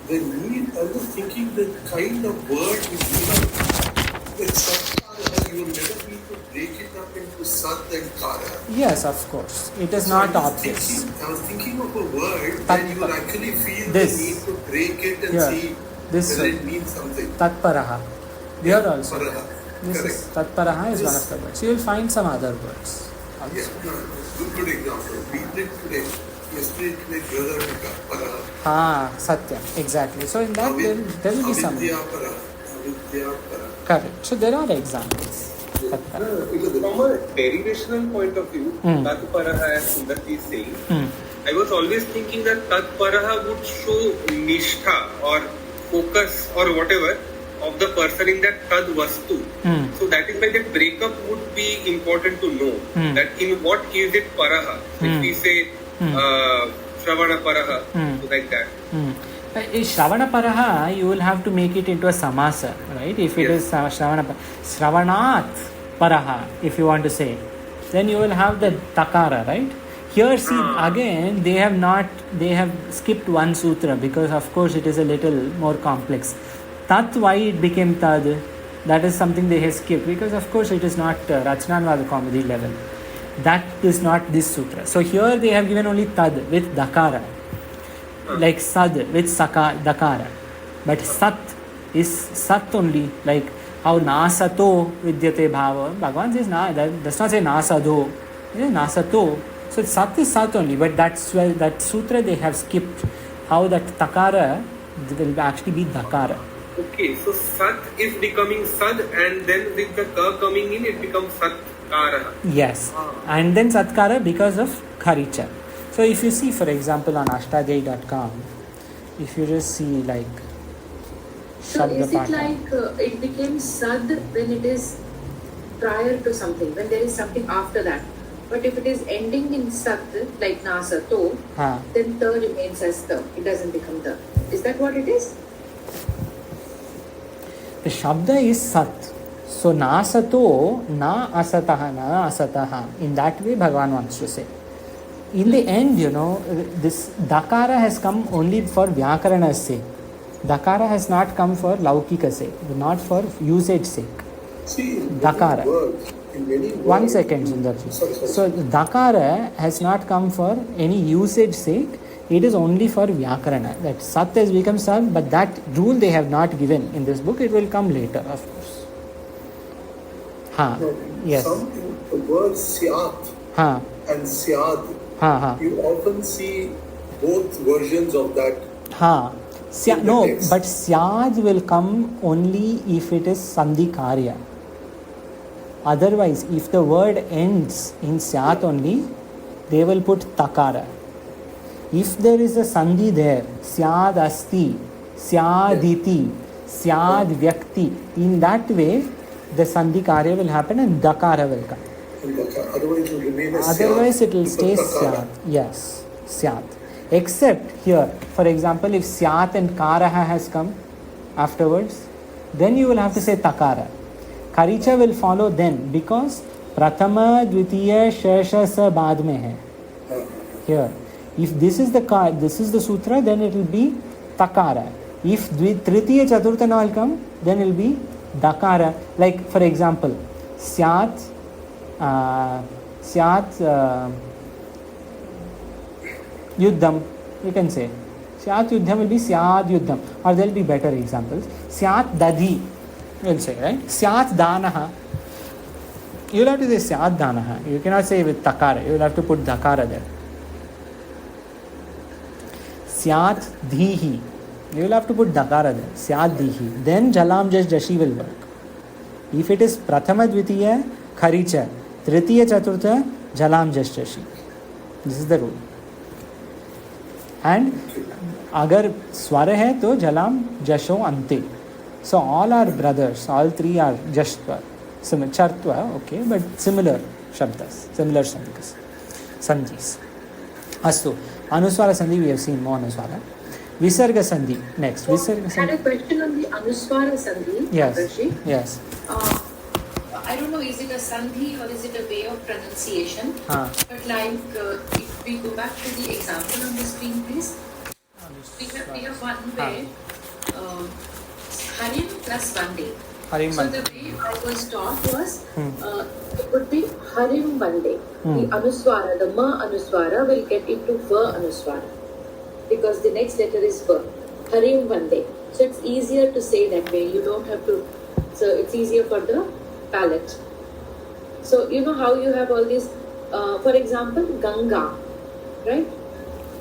then I'm just thinking the kind of word which you have, with Satkara, you will never need to break it up into Sat and Kara. Yes, of course. It is not obvious. I was thinking of a word that you will actually feel the need to break it and see whether it means something. Tatparaha. Here also. Paraha. This is Tatparaha is one of the words. You will find some other words also. Yeah, good example. We did today. Yesterday, Paraha. Satyam. Exactly. So in that there will be some. Avidya Paraha. Correct. So there are examples. Because from a derivational point of view, Tat Paraha, as Sundarji is saying, I was always thinking that Tat Paraha would show nishtha or focus or whatever of the person in that Tad Vastu. So that is why that breakup would be important to know. That in what is it Paraha? If we say Shravana Paraha, so like that. Shravana Paraha, you will have to make it into a samasa, right? If it is Shravanat Paraha, if you want to say, then you will have the Takara, right? Here, see, again, they have skipped one sutra because, of course, it is a little more complex. Tat, why it became Tad, that is something they have skipped because, of course, it is not Rachananvada comedy level. That is not this sutra. So here they have given only tad with dakara, like sad with dakara, but sat is sat only, like how nasato vidyate bhava. Bhagavan says that does not say nasado, it is nasato. So sat is sat only, but that's why that sutra they have skipped how that takara will actually be dakara. Okay, so sat is becoming sad, and then with the ka coming in, it becomes satkara. Yes, and then satkara because of kharicha. So if you see, for example, on ashtadhyayi.com, if you just see like so is it like it became sad when it is prior to something, when there is something after that? But if it is ending in sat, like nasa to, then ta remains as ta. It doesn't become ta. Is that what it is? The shabda is sat. So nasato na asataha. In that way Bhagavan wants to say. In the end, this dakara has come only for vyakarana's sake. Dakara has not come for laukika's sake, not for usage sake. See, dakara. In many words, 1 second, Sundarji. So dakara has not come for any usage sake. It is only for vyakarana. That sat has become sat, but that rule they have not given in this book. It will come later, of course. Yes. The word syat and syad, you often see both versions of that. No, but syad will come only if it is sandhi karya. Otherwise, if the word ends in syat only, they will put takara. If there is a sandhi there, syad asti, syaditi, syad vyakti, in that way the sandhi karya will happen and dakara will come. Otherwise it will remain as Otherwise it will stay syat. Yes, syat. Except here, for example, if syat and karaha has come afterwards, then you will have to say takara. Karicha will follow then, because prathama, dvitiya, shesha, sa baad mein hai. Here. If this is the sutra, then it will be takara. If tritiya, chaturtha now will come, then it will be dakara. Like for example, syat yuddham, you can say. Syat yuddham will be syad yuddham. Or there will be better examples. Syat dadhi, you will say, right? Syat danaha. You will have to say syat danaha. You cannot say with takara. You will have to put dakara there. Syat dhihi. You will have to put dakara there. Syat dhihi. Then jalam jashi will work. If it is prathama dvitiya, kharicha. Tritiya chaturtha, jalam jashi. This is the rule. And agar swara hai to jalam jasho ante. So all our brothers, all three are jashtva. Chartva, okay, but similar shabdas, similar sandhis. Astu. Anuswara sandhi, we have seen more anuswara. Visarga sandhi, next. Visarga sandhi. I had a question on the anuswara sandhi. Yes. Yes. I don't know, is it a sandhi or is it a way of pronunciation? But like, if we go back to the example on the screen, please. We have one where Harim plus Vande. So the way I was taught was it would be Harim Vande. The anuswara, the ma anuswara will get into va anuswara because the next letter is va. Harim Vande. So it's easier to say that way. You don't have to. So it's easier for the palate. So you know how you have all these. For example, Ganga, right?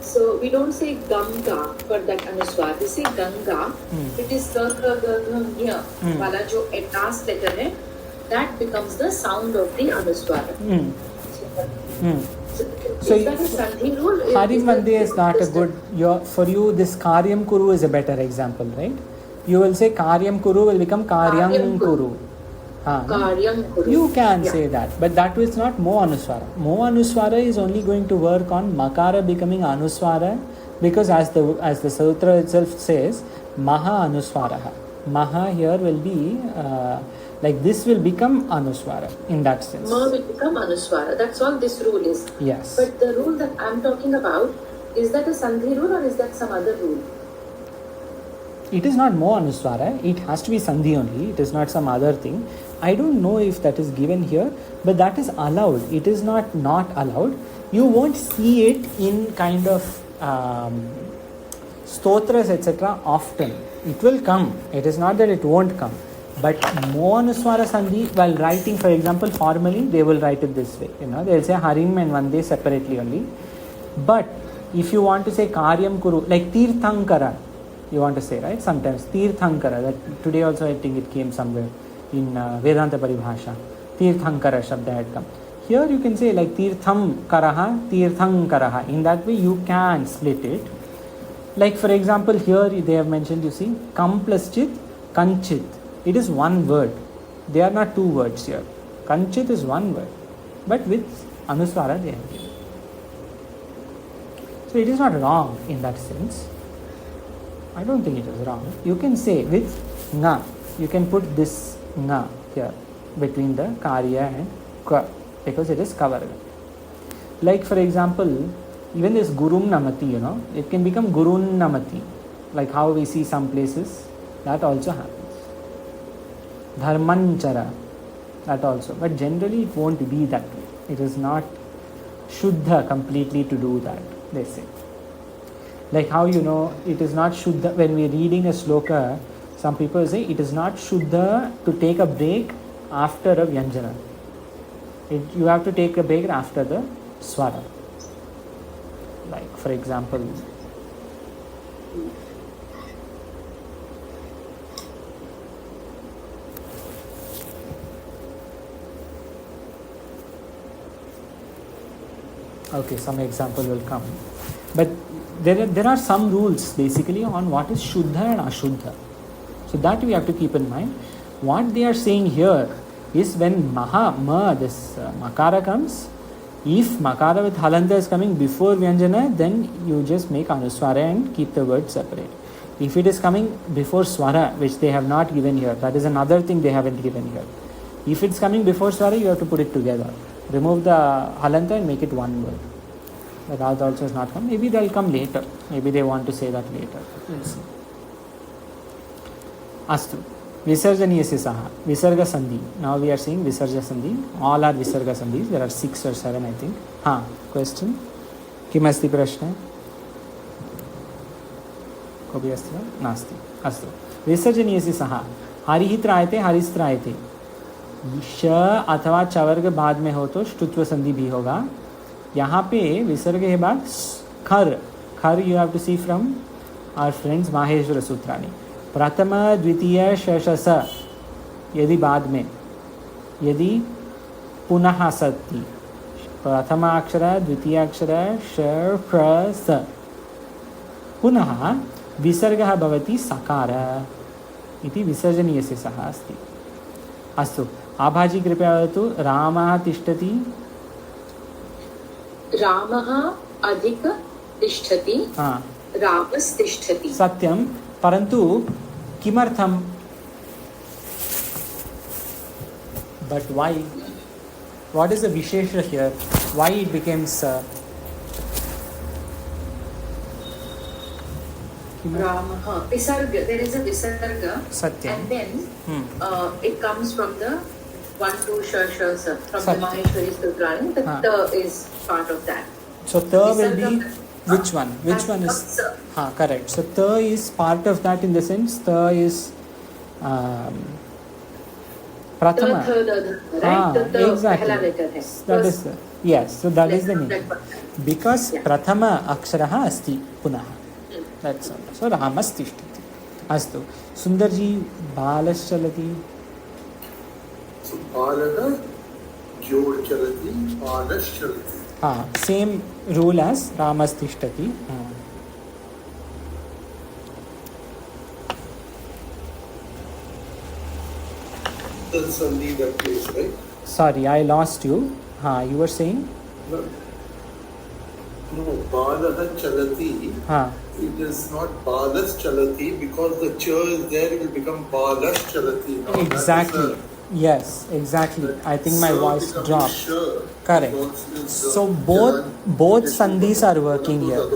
So we don't say Ganga for that anuswar. We say Ganga. It is ka ka ga ga nya. Wala jo last letter hai, that becomes the sound of the anuswar. So is that a sandhi rule? Harim Vande is not a good. For you, this Karyam Kuru is a better example, right? You will say Karyam Kuru will become Karyam Kuru. You can say that, but that is not Mo Anuswara. Mo Anuswara is only going to work on Makara becoming Anuswara, because as the sutra itself says, Maha Anuswaraha. Maha here will be like this will become Anuswara in that sense. Ma will become Anuswara. That's all this rule is. Yes. But the rule that I'm talking about, is that a sandhi rule or is that some other rule? It is not mo anuswara. It has to be sandhi only. It is not some other thing. I don't know if that is given here, but that is allowed. It is not allowed. You won't see it in kind of stotras etc. often. It will come. It is not that it won't come. But mo anuswara sandhi, while writing, for example, formally, they will write it this way. They will say harim and vande separately only. But if you want to say karyam kuru, like tirthankara, you want to say, right? Sometimes tirthankara. That today also I think it came somewhere in Vedanta Paribhasha. Tirthankara shabda had come. Here you can say like tirtham karaha, tirthang karaha. In that way you can split it. Like for example, here they have mentioned, you see, kam plus chit, kanchit. It is one word. They are not two words here. Kanchit is one word. But with anuswara they have given. So it is not wrong in that sense. I don't think it is wrong. You can say with nga. You can put this nga here between the karya and ka, because it is kavarga. Like for example, even this gurum namati, it can become gurun namati. Like how we see some places, that also happens. Dharmanchara, that also. But generally it won't be that way. It is not shuddha completely to do that, they say. Like how it is not shuddha, when we are reading a sloka, some people say it is not shuddha to take a break after a vyanjana. You have to take a break after the swara. Like for example, okay, some example will come. But there are some rules basically on what is shuddha and ashuddha. So that we have to keep in mind. What they are saying here is when this makara comes, if makara with halanta is coming before vyanjana, then you just make anuswara and keep the word separate. If it is coming before swara, which they have not given here, that is another thing they haven't given here. If it's coming before swara, you have to put it together. Remove the halanta and make it one word. The Radha also has not come. Maybe they'll come later. Maybe they want to say that later. We'll see. Astu. Visarjaniyasya saha. Visarga sandhi. Now we are seeing Visarja sandhi. All are Visarga sandhis. There are 6 or 7, I think. Question? Kim asti prashna? Kobi asti va? Nasti. Astu. Visarjaniyasya saha. Harihitrayate, haristrayate. श अथवा चवर्ग बाद में हो तो ष्टुत्व संधि भी होगा. यहाँ pay विसर्ग के बाद खर you have to see from our friends माहेश्वर सूत्राणी. प्रथम द्वितीय श यदि बाद में, यदि पुनः सति प्रथम अक्षर द्वितीय अक्षर श पुनः विसर्गः भवति सकार इति विसर्जनीयस्य सः अस्ति. अस्तु. आभाजी कृपया वदतु. रामः तिष्ठति. रामः अधिक तिष्ठति. रामस्तिष्ठति. सत्यं. परन्तु किमर्थं? But why? What is the vishesha here? Why it becomes Ramah. Visarga. There is a visarga. Satyam. And then it comes from the 1-2 sh from Satyam. The Maheshwari Sutrani. The ta is part of that. So ta will be which one? Which one is? Correct. So ta is part of that in the sense ta is prathama. Right? Exactly. That is the, yes. So that is the name. Because prathama aksharaha asti punah. That's all. So Ramastishtiti. Astu. Sundarji Balaschalati. So Balaha Jod Chalati, Balaschalati. Same rule as Ramastishtati. The Sandhi that place, right? Sorry, I lost you. You were saying? No, Balaha Chalati. It is not Balas Chalati because the cha is there, it will become Balas Chalati. Now exactly. Yes, exactly. I think my voice dropped. Correct. So both sandhis are working here.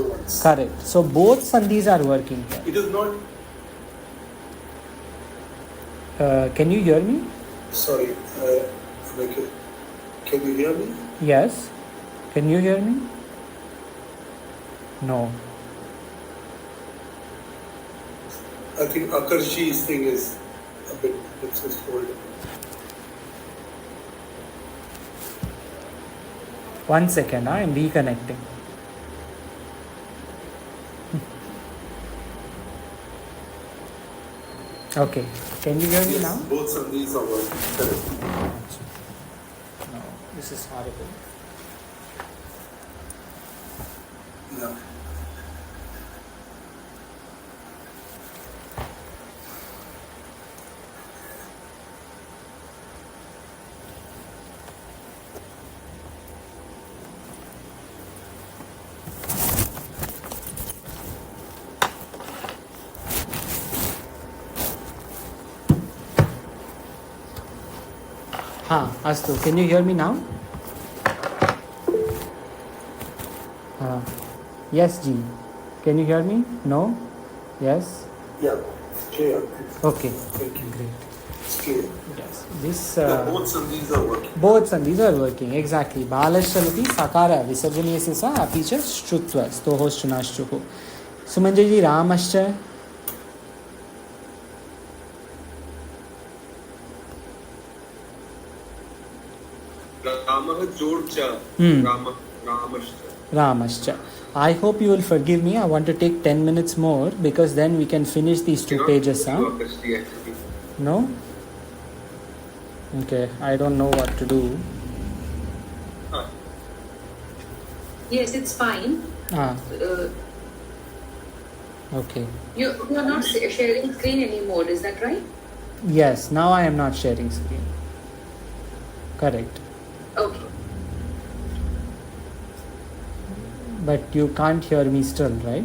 Correct. So both sandhis are working here. It is not. Can you hear me? Sorry, can you hear me? Yes. Can you hear me? No. I think Akarshi's thing is a bit, it's just holding. 1 second, I am reconnecting. Okay, can you hear me Yes, now? both of these are working. Correct. No, this is horrible. Yeah. Astu, can you hear me now? Yes, G. Can you hear me? No? Yes? Yeah, it's clear. Okay. Thank you. Great. It's clear. Yes. This Both of these are working. both sandhis are working. Exactly. Balashalapi sakara visarjaniyasya sa api cha shrutva stoho shunashchuhu. Sumanjay ji, ramascha. Ramah Jodcha. Ramascha. Ramascha. I hope you will forgive me. I want to take 10 minutes more because then we can finish these 2 pages. No? Okay, I don't know what to do. Yes, it's fine. Okay. You are not sharing screen anymore, is that right? Yes, now I am not sharing screen. Correct. Okay. But you can't hear me still, right?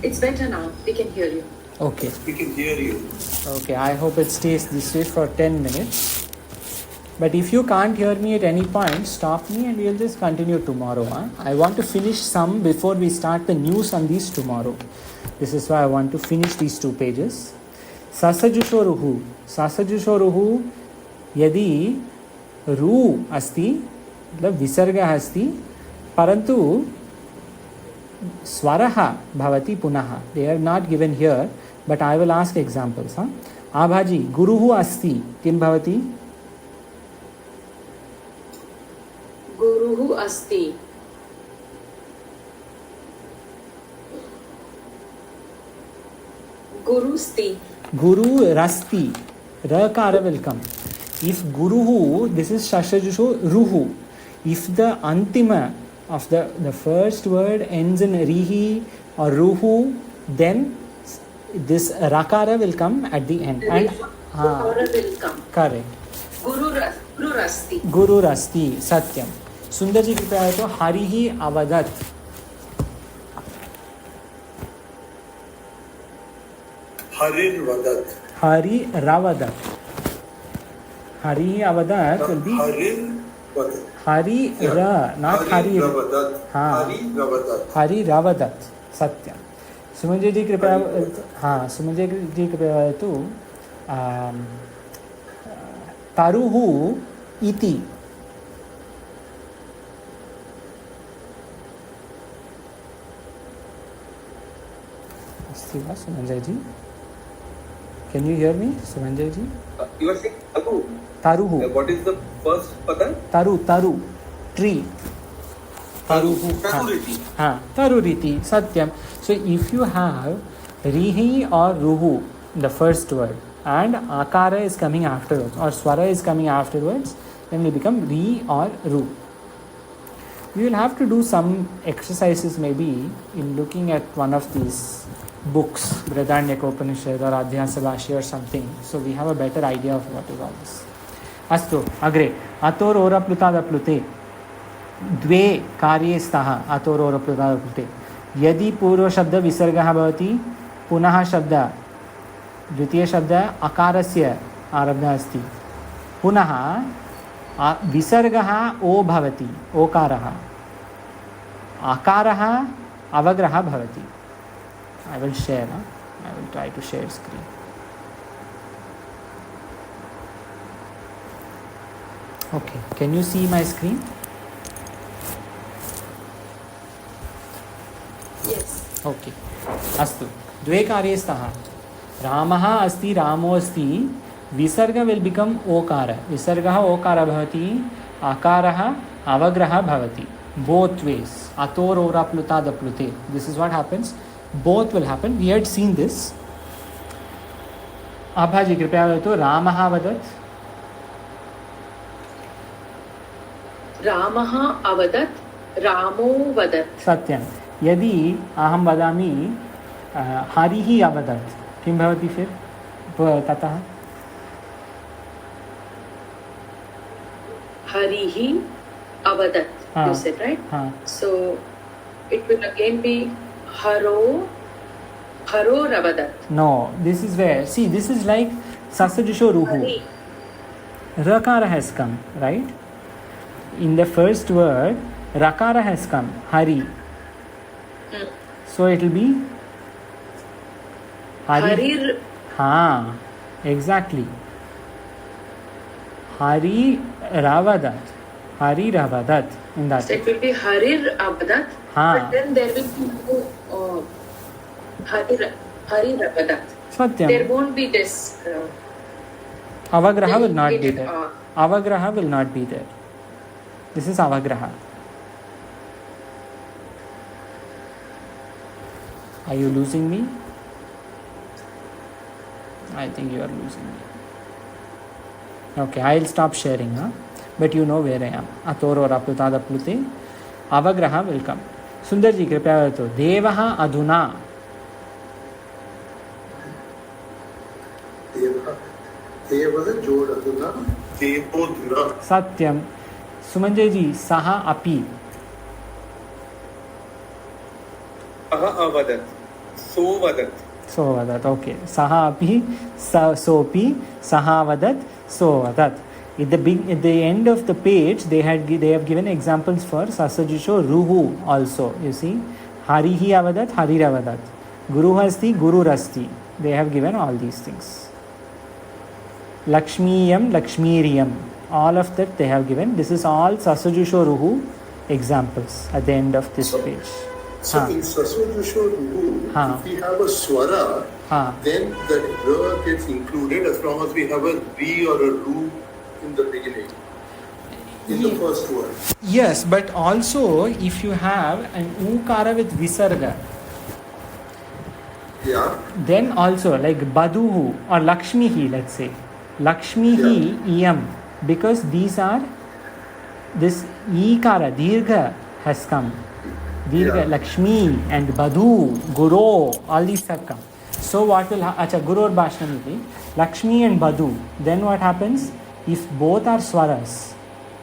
It's better now. We can hear you. Okay. We can hear you. Okay, I hope it stays this way for 10 minutes. But if you can't hear me at any point, stop me and we'll just continue tomorrow. I want to finish some before we start the new sandhis tomorrow. This is why I want to finish these 2 pages. Sasajushoruhu. Sasajushoruhu yadi ru asti, मतलब विसर्गः अस्ति परन्तु स्वरः भवति पुनः. They are not given here, but I will ask examples. आभाजी गुरुः अस्ति किं भवति? गुरुः अस्ति. गुरुस्ति. Gururasti. Rakara will come. If guruhu, this is shashajusho ruhu. If the antima of the first word ends in rihi or ruhu, then this rakara will come at the end. And Rakara will come. Correct. Gururasti. Gururasti. Satyam. Sundar ji कृपया है तो हरिहि अवदत्. Harin Vadat. Hari Ravadat. Hari Avadat will be Harin Vadat. Hari Ra, not Hari. Ravadat. Hari Ravadat. Hari Ravadat. Satya. Sumanjay ji कृपया Sumanjay ji कृपया है तो तारुहु इति. अस्ति वा सुमंजय जी? Can you hear me, Sumanjay ji? You are saying Taru. Taruhu. What is the first pata? Taru. Tree. Taruhu. Taruriti. Taruriti. Satyam. So if you have Rihi or Ruhu, the first word, and Akara is coming afterwards, or Swara is coming afterwards, then they become Ri or Ru. We will have to do some exercises maybe in looking at one of these books, Bridhanyakopanishad or Adhyasa Bhashya or something, so we have a better idea of what is all this. Astu, agre. Ator ora plutada plute. Dve कार्ये स्तः अतोर और प्लुता प्लुते. यदि पूर्व शब्द विसर्गः भवति, पुनः शब्द द्वितीय शब्द अकारस्य आरब्धः अस्ति, पुनः विसर्गः ओ भवति, ओकारः, आकारः अवग्रहः भवति. I will share. I will try to share screen. Okay, can you see my screen? Yes. Okay. अस्तु द्वे कार्ये स्तः रामः अस्ति रामो अस्ति विसर्ग विल बिकम ओकार विसर्गः ओकार भवति आकारः अवग्रहः भवति both ways ator ora pluta da plute. This is what happens. Both will happen. We had seen this. आभाजी कृपया वदतु रामः वदत् रामः अवदत् रामो वदत्. सत्यं. यदि अहं वदामि हरिः अवदत् किं भवति फिर ततः हरिः अवदत्. You said, right? So it will again be haro ravadat. No, this is where, see, this is like sasajusho ruhu. Rakara has come, right? In the first word, rakara has come, hari. So it will be harir. Ha, exactly. Hari ravadat. Hari ravadat. In that so it will be harir avadat. But then there will be no hari ravadat. Satyam. There won't be this. Avagraha will not be there. Avagraha will not be there. This is avagraha. Are you losing me? I think you are losing me. Okay, I'll stop sharing. But you know where I am. Ator or apluta plute. Avagraha will come. Sundar ji, कृपया वदतु देवः अधुना. देवः जोड़ अधुना देवोधुना. सत्यम. सुमंजय जी सः अपि. अवदत् सोवदत्. सोवदत्. Okay. सः अपि सोपि सः वदत् सोवदत्. At the end of the page, they have given examples for sasajusho ruhu also. You see, harihi avadat, hariravadat. Guru hasti, guru rasti. They have given all these things. Lakshmiyam, lakshmiriyam. All of that they have given. This is all sasajusho ruhu examples at the end of this page. So in sasajusho ruhu, if we have a swara, then the ra gets included as long as we have a ri or a ru in the beginning, in the first word. Yes, but also if you have an ukara with visarga, then also like baduhu or lakshmihi, let's say lakshmihi iyam, because these are this ikara dirgha has come, dirgha lakshmi and badu guru, all these have come. So what will guru or bhashanati lakshmi and badu, then what happens? If both are swaras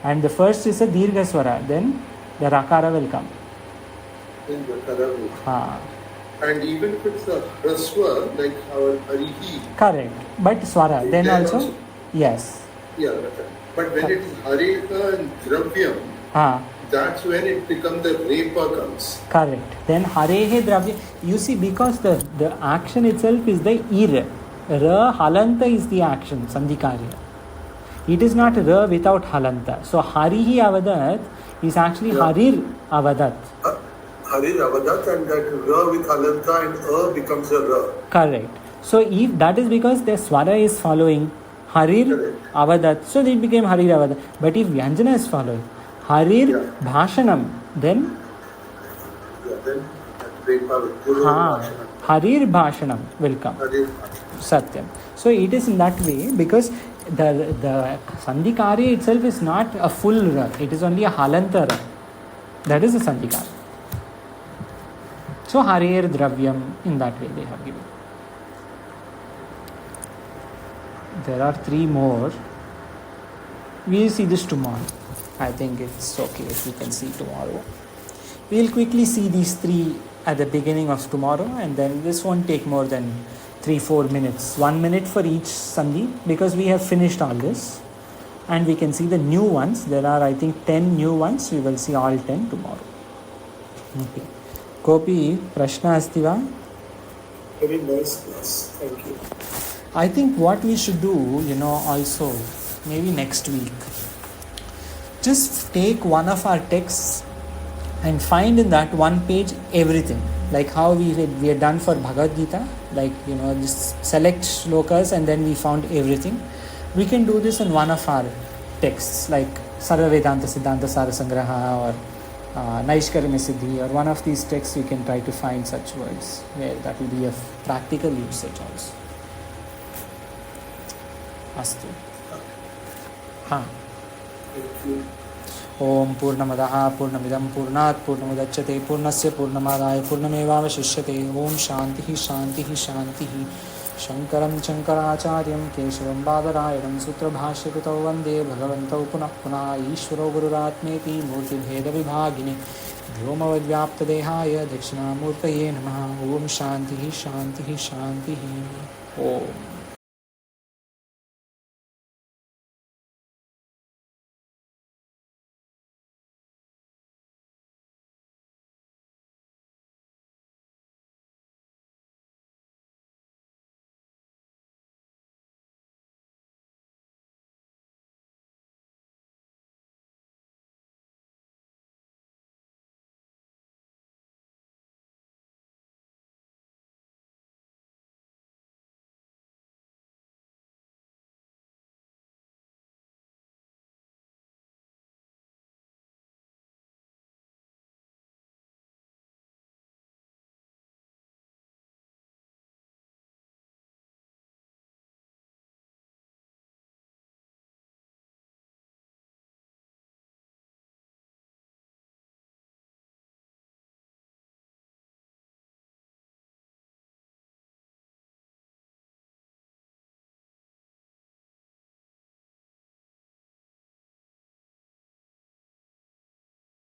and the first is a dirgha swara, then the rakara will come. Then rakara will come. And even if it's a raswa, like our harihi. Correct. But swara, then also? Yes. Yeah, but when it is hareka and dravyam, that's when it becomes the repa comes. Correct. Then harehe dravya. You see, because the action itself is the ir. Ra halanta is the action, sandhikarya. It is not ra without halanta. So harihi avadat is actually harir avadat. Harir avadat, and that ra with halanta and becomes a ra. Correct. So if that is because the swara is following harir avadat, so it became harir avadat. But if vyanjana is following harir bhashanam, then harir bhashanam will come. Satyam. So it is in that way because the sandhikarya itself is not a full ra, it is only a halanta ra. That is a sandhikarya. So harir dravyam, in that way they have given. There are 3 more. We will see this tomorrow. I think it's okay if we can see tomorrow. We will quickly see these 3 at the beginning of tomorrow, and then this won't take more than 3-4 minutes. 1 minute for each sandhi, because we have finished all this. And we can see the new ones. There are, I think, 10 new ones. We will see all 10 tomorrow. Okay. Kopi prashna asti va? Very nice class. Thank you. I think what we should do, also maybe next week, just take one of our texts and find in that one page everything, like how we had done for Bhagavad Gita, like just select shlokas and then we found everything. We can do this in one of our texts, like Sarva Vedanta Siddhanta Sarasangraha or Naishkarmya Siddhi, or one of these texts. We can try to find such words where that will be of practical usage also. Astu. ओम पूर्णमदः पूर्णमिदं पूर्णात् पूर्णमुदच्यते पूर्णस्य पूर्णमादाय पूर्णमेवावशिष्यते. ओम शांतिः शांतिः शांतिः. शंकरं शंकराचार्यं केशवं बादरायणं सूत्रभाष्यकृतौ वन्दे भगवन्तौ पुनः पुनः. ईश्वरो गुरुरात्मेति मूर्तिभेदविभागिने व्योमवद्व्याप्तदेहाय दक्षिणामूर्तये नमः. ओम शांतिः शांतिः शांतिः. ओम.